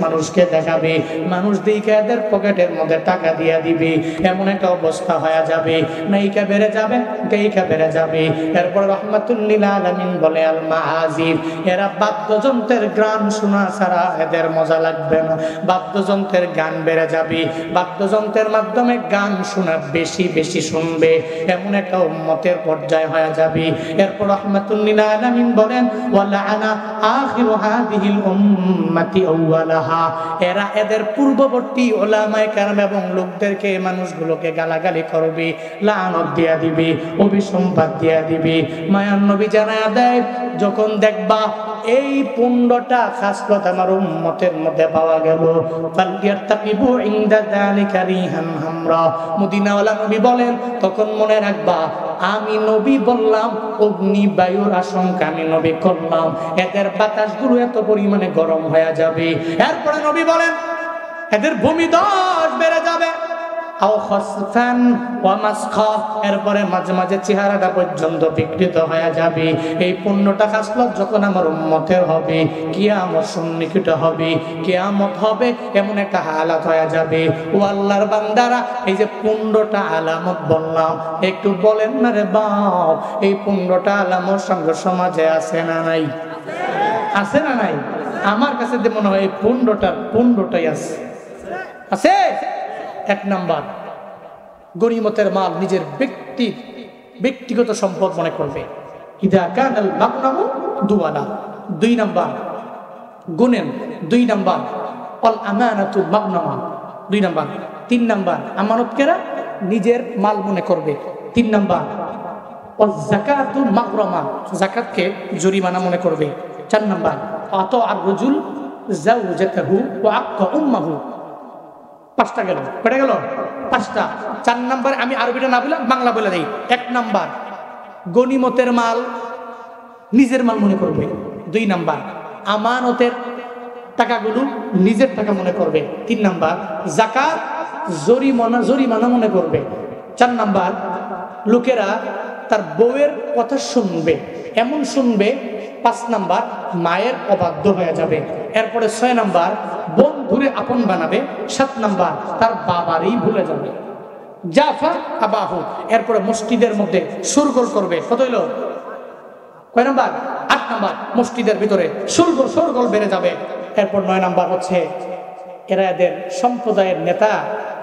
S1: মানুষকে দেখাবে, মানুষ দেখে এদের পকেটের মধ্যে টাকা দিয়া দিবে। এমন একটা অবস্থা হয়ে যাবে, নায়িকা বেড়ে যাবে, গায়িকা বেড়ে যাবে। এরপর রাহমাতুল লিল আলামিন বলে আল মাআজিফ, এরা বাদ্যযন্ত্রের গান শোনা ছাড়া এদের মজা লাগবে না। বাদ্যযন্ত্রের গান বেড়ে যাবে, বাদ্যযন্ত্রের মাধ্যমে গান শোনা বেশি বেশি শুনবে, এমন একটা উম্মতের পর্যায় হয়ে যাবে। এরপর রাহমাতুল লিল আলামিন বলেন ওয়ালাআনা আখিরু হাদিহিল উম্মতি আউওয়ালাহা, এরা এদের পূর্ববর্তী উলামায়ে কেরাম এবং লোকদেরকে, মানুষগুলোকে গালাগালি করবে, লানত দিয়া দিবে, অভিসম্পাদ দিয়া দিবে। মায়ান নবী জানায়া দেয় যখন দেখবা এই 15টা খাসলত আমার উম্মতের মধ্যে পাওয়া গেল। ফালিয়াতাকিবু ইনদা যালিকা রিহান হামরা। মদিনাওয়ালা নবী বলেন, তখন মনে রাখবা আমি নবী বললাম, অগ্নি বায়ুর আশঙ্কা আমি নবী করলাম, এদের বাতাসগুলো এত পরিমাণে গরম হয়ে যাবে। এরপরে নবী বলেন এদের ভূমিধস বেড়ে যাবে। এরপরে মাঝে মাঝে চেহারাটা পর্যন্ত বিকৃত হয়ে যাবে। এই 15টা খাসলত যখন আমার উম্মতের হবে, কিয়ামত সন্নিহিত হবে, কিয়ামত হবে এমন একটা হালাত হয়ে যাবে। ও আল্লাহর বান্দারা, এই যে 15টা আলামত বললাম, একটু বলেন না রে বাপ, এই 15টা আলামত সঙ্গে সমাজে আছে না নাই? আছে না নাই? আমার কাছে মনে হয় এই 15টাই আছে। আছে। 1 নাম্বার, গনিমতের মাল নিজের ব্যক্তিগত সম্পদ মনে করবে। ইদা কানাল মাগনামু দুওয়ালা। 2 নাম্বার, গুনেন। 2 নাম্বার, অল আমানাতু মাগনামা। 2 নাম্বার। 3 নাম্বার, আমানতকেরা নিজের মাল মনে করবে। 3 নাম্বার, অল যাকাতু মাগরামা, যাকাতকে জরিমানা মনে করবে। 4 নাম্বার, আতা আর রাজুল যাওজাতাহু ওয়া আক্কা উম্মাহু। 5টা গেল, কয়টা গেল? 5টা। 4 নাম্বার আমি আরবিটা না বলে বাংলা বলে দেই। 1 নাম্বার, গনিমতের মাল নিজের মাল মনে করবে। 2 নাম্বার, আমানতের টাকাগুলো নিজের টাকা মনে করবে। 3 নাম্বার, যাকাত জরিমানা মনে করবে। 4 নাম্বার, লোকেরা তার বউয়ের কথা শুনবে, এমন শুনবে। 5 নাম্বার, মায়ের অবাধ্য হয়ে যাবে। এরপরে 6 নাম্বার, বন্ধুরে আপন বানাবে। 7 নাম্বার, তার বাবারই ভুলে যাবে। জাফা আবাহু। এরপরে মসজিদের মধ্যে শোরগোল করবে। কত হইল? কয় নাম্বার? 8 নাম্বার, মসজিদের ভিতরে শোরগোল বেড়ে যাবে। এরপর 9 নাম্বার হচ্ছে এরা এদের সম্প্রদায়ের নেতা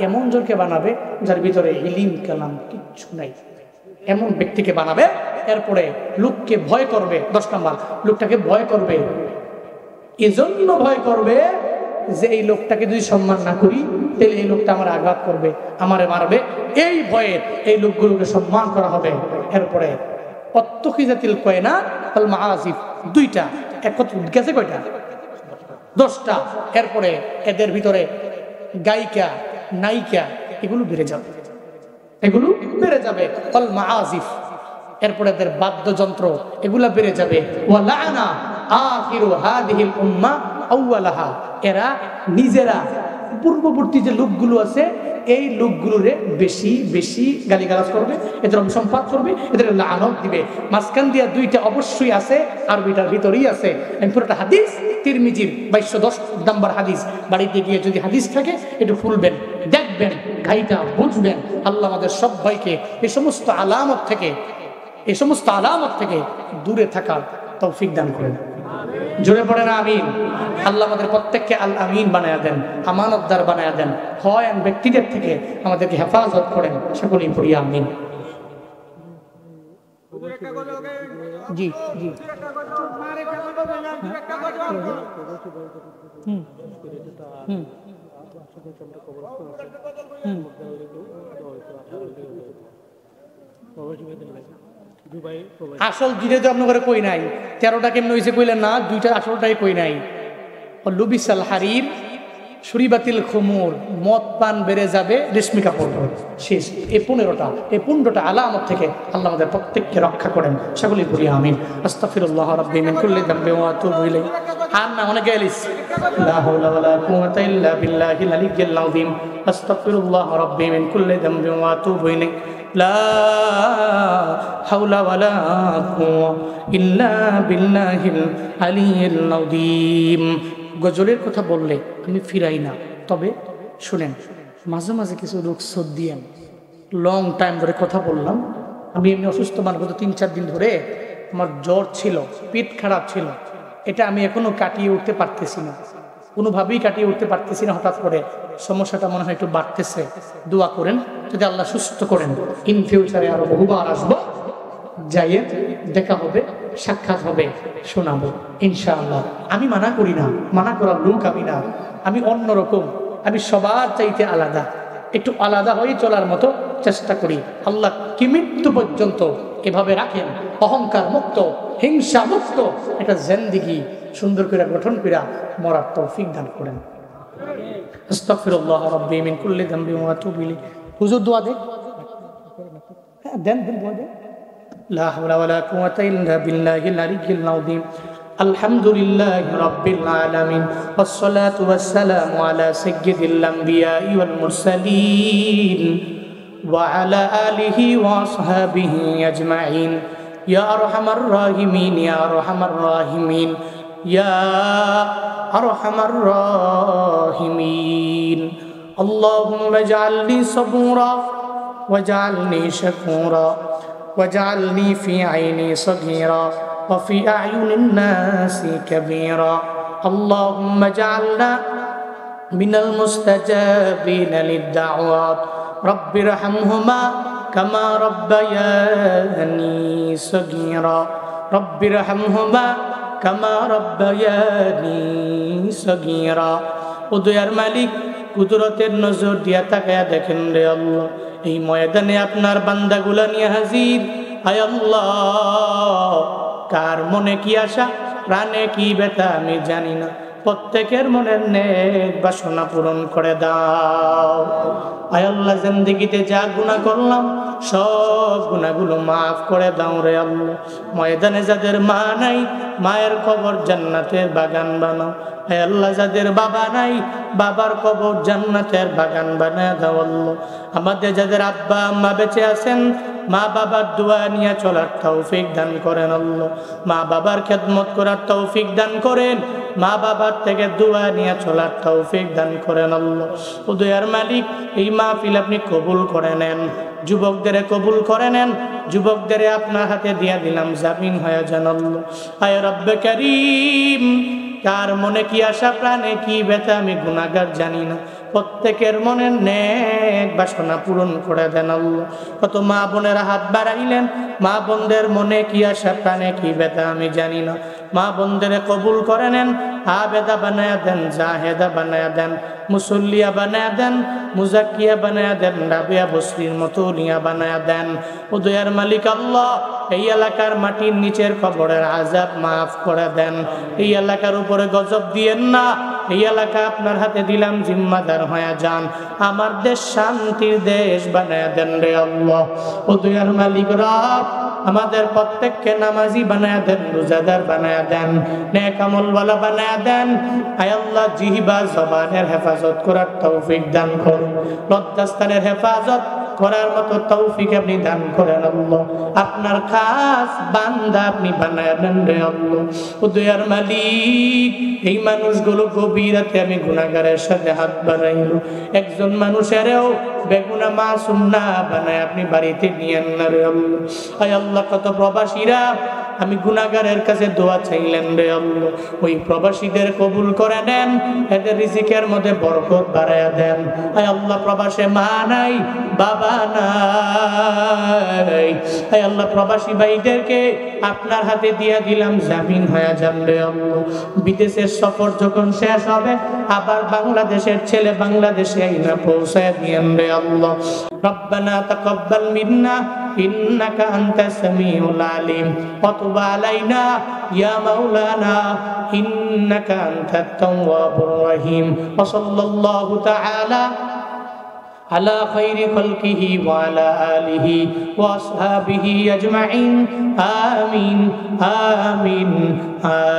S1: এমন জনকে বানাবে যার ভিতরে ইলম কালাম কিচ্ছু নাই, এমন ব্যক্তিকে বানাবে। এরপরে লোককে ভয় করবে। 10 নাম্বার, লোকটাকে ভয় করবে, এজন্য ভয় করবে যে এই লোকটাকে যদি সম্মান না করি তাহলে এই লোকটা আমার আঘাত করবে, আমারে মারবে। এই ভয়ে এই লোকগুলোকে সম্মান করা হবে। এরপরে অত্তখিজাতিল কয়না আল মাআজিফ, 2টা। একত্র গেছে কয়টা? 10টা। এরপরে এদের ভিতরে গায়িকা নায়িকা এগুলো বেড়ে যাবে, এগুলো বেড়ে যাবে। আল মাআজিফ। এরপরে এদের বাদ্যযন্ত্র এগুলা বেড়ে যাবে। ওয়া লাআনা আখিরু হাদিহিল উম্মাহ আউয়ালাহা। এরা নিজেরা পূর্ববর্তী যে লোকগুলো আছে এই লোকগুলোরে বেশি বেশি গালিগালাজ করবে, এদের অভিসম্পাদ করবে, এদের লানত দিবে। মাঝখান দিয়া 2টা অবশ্যই আছে, আর 2টার ভিতরেই আছে। পুরোটা হাদিস তিরমিজির 2210 নাম্বার হাদিস। বাড়িতে গিয়ে যদি হাদিস থাকে একটু খুলবেন, দেখবেন, ঘাইটা বুঝবেন। আল্লাহ আমাদের সবাইকে এই সমস্ত আলামত থেকে দূরে থাকার তৌফিক দান করেন। জোরে পড়ে না আমিন। আল্লাহ আমাদের প্রত্যেককে আল আমিন বানায়া দেন, আমানতদার বানায়া দেন। হয় ব্যক্তিদের থেকে আমাদেরকে হেফাজত করেন, সকলেই পড়ি আমিন। জি জি। আসল দুইটা তো আপনার কই নাই। 13টা কেমন হয়েছে কইলেন না? 2টা আসলটাই কই নাই। লুবিসাল হারির, সুরিবাতিল খুমুর, মদ পান বেড়ে যাবে, রেশমি কাপড় শেষ। এই 15টা আলামত থেকে আল্লাহ আমাদের প্রত্যেককে রক্ষা করেন, সকলেই বলি আমিন। আস্তাগফিরুল্লাহ রাব্বি মিন কুল্লি যামবি ওয়া আতুবু ইলাইহি। আর না অনেক গেলিস, লা হাওলা ওয়ালা কুওয়াতা ইল্লা বিল্লাহিল আলিয়্যিল আযীম। আস্তাগফিরুল্লাহ রাব্বি মিন কুল্লি যামবি ওয়া আতুবু ইলাইহি। লা হাওলা ওয়ালা কুওয়াতা ইল্লা বিল্লাহিল আলিয়্যিল আযীম। গজলের কথা বললে আমি ফিরাই না, তবে শুনেন, মাঝে মাঝে কিছু রুখসত দিয়েন। লং টাইম ধরে কথা বললাম। আমি এমনি অসুস্থ মানুষ, গত 3-4 দিন ধরে আমার জ্বর ছিল, পেট খারাপ ছিল। এটা আমি এখনো কাটিয়ে উঠতে পারতেছি না, কোনোভাবেই কাটিয়ে উঠতে পারতেছি না। হঠাৎ করে সমস্যাটা মনে হয় একটু বাড়তেছে। দোয়া করেন যদি আল্লাহ সুস্থ করেন। ইন ফিউচারে আরো বহুবার আসবো, যাইয়ে দেখা হবে, সাক্ষাৎ হবে, শোনাবো ইনশাআল্লাহ। আমি মানা করি না, মানা করার লোক আমি না। আমি অন্যরকম, আমি সবার চাইতে আলাদা, একটু আলাদা হয়ে চলার মতো চেষ্টা করি আল্লাহ কি মৃত্যু পর্যন্ত এভাবে রাখেন, অহংকার মুক্ত, হিংসা মুক্ত এটা জিন্দেগি সুন্দর করে গঠন করে মরার তৌফিক দান করেন। আস্তাগফিরুল্লাহ রাব্বি মিন কুল্লি যামবি ওয়া আতুবু ইলাইহি। হুজুর দোয়া দেন, হ্যাঁ দেন দোয়া দেন। লা হাওলা ওয়ালা কুওয়াতা ইল্লা বিল্লাহিল আলিয়্যিল আযীম। আলহামদুলিল্লাহি রাব্বিল আলামিন ওয়াসসালাতু ওয়াসসালামু আলা সাইয়্যিদিল আমবিয়াই ওয়াল মুরসালিন ওয়া আলা আলিহি ওয়া আসহাবিহি আজমাইন। ইয়া আরহামার রাহিমিন, ইয়া আরহামার রাহিমিন, ইয়া আরহামার রাহিমিন। আল্লাহুম্মা ইজআলনি সাবুরা ওয়াজআলনি শাকুরা ওয়াজআলনি ফি আইনি সাগীরা وفي أعين الناس كبيرا. اللهم اجعلنا من المستجابين للدعوات. رب ارحمهما كما ربياني صغيرا. رب ارحمهما كما ربياني صغيرا. উদয়ার মালিক কুদরতের নজর দিয়া তাকায়া দেখেন রে আল্লাহ, এই ময়দানে আপনার বান্দাগুলা নিয়ে হাজির। হায় আল্লাহ, কার মনে কি আশা, প্রাণে কি ব্যথা আমি জানি না, প্রত্যেকের মনের নেক বাসনা পূরণ করে দাও। আয় আল্লাহ, জিন্দেগিতে যা গুনাহ করলাম সব গুনাহগুলো মাফ করে দাও রে আল্লাহ। ময়দানে যাদের মা নাই, মায়ের কবর জান্নাতের বাগান বানাও। আয় আল্লাহ, যাদের বাবা নাই, বাবার কবর জান্নাতের বাগান বানায় দাও আল্লাহ। আমাদের যাদের আব্বা আম্মা বেঁচে আছেন, মা বাবার দোয়া নিয়ে চলার তৌফিক দান করেন আল্লাহ। মা বাবার খেদমত করার তৌফিক দান করেন, মা বাবার থেকে দোয়া নিয়ে চলার তৌফিক দান করেন আল্লাহ। উদয়ার মালিক, এই মাহফিল আপনি কবুল করে নেন, যুবকদের কবুল করে নেন, যুবকদের আপনার হাতে দিয়া দিলাম, জামিন হয়ে যান আল্লাহ। আয় রব্বে কারীম, কার মনে কি আশা, প্রাণে কি ব্যথা আমি গুনাহগার জানি না, প্রত্যেকের মনের নেক বাসনা পূরণ করে দেন আল্লাহ। কত মা বোনেরা হাত বাড়াইলেন, মা বোনদের মনে কি আশা, প্রাণে কি ব্যথা আমি জানি না, মা বোনদের কবুল করে নেন, আবেদা বানায়া দেন, জাহেদা বানায়া দেন, মুসল্লিয়া বানায়া দেন, মুজাক্কিয়া বানায়া দেন, রাবিয়া বসরির মতো লিয়া বানায়া দেন। উদয়ার মালিক আল্লাহ, এই এলাকার মাটির নিচের কবরের আযাব মাফ করে দেন, এই এলাকার উপরে গজব দিয়েন না, এই এলাকা আপনার হাতে দিলাম, জিম্মাদার হয়ে যান, আমার দেশ শান্তির দেশ বানায়া দেন রে আল্লাহ। উদয়ার মালিক রব, আমাদের প্রত্যেককে নামাজি বানায়া দেন, রোজাদার বানায়া দেন, নেক আমলওয়ালা বানায়া দেন। আয় আল্লাহ, জিহবা জবানের হেফাজত করার তৌফিক দান করুন, লজ্জাস্থানের হেফাজত করার মতো তৌফিক আপনি দান করেন আল্লাহ। আপনার খাস বান্দা আপনি বানায়া দেন রে আল্লাহ। উদয়ার মালিক, এই মানুষগুলো গভীর রাতে আমি গুনাহগারের সাথে হাত বাড়াইল, একজন মানুষেরও বেগুনা মাসুম না বানায় আপনি বাড়িতে নিয়েন না রে আল্লাহ। আয় আল্লাহ, কত প্রবাসীরা আমি গুনাহগারের কাছে দোয়া চাইলেন রে আল্লাহ, ওই প্রবাসীদের কবুল করে নেন, এদের রিজিকের মধ্যে বরকত বাড়ায়া দেন। আয় আল্লাহ, প্রবাসে মা নাই, বাবা নাই, আয় আল্লাহ, প্রবাসী ভাইদেরকে আপনার হাতে দিয়ে দিলাম, জামিন হয়ে যান রে আল্লাহ। বিদেশের সফর যখন শেষ হবে, আবার বাংলাদেশের ছেলে বাংলাদেশে আইনা পৌঁছায় দিয়েন রে আল্লাহ। রব্বানা তাকাব্বাল মিন্না ইন্নাকা আনতাস সামিউল আলিম ওয়া তুব আলাইনা ইয়া মাওলানা ইন্নাকা আনতাত তাওয়াবুর রহিম। ওয়া সাল্লাল্লাহু তাআলা على خير خلقه وعلى آله وأصحابه أجمعين. آمين آمين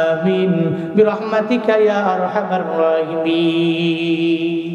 S1: آمين برحمتك يا أرحم الراحمين.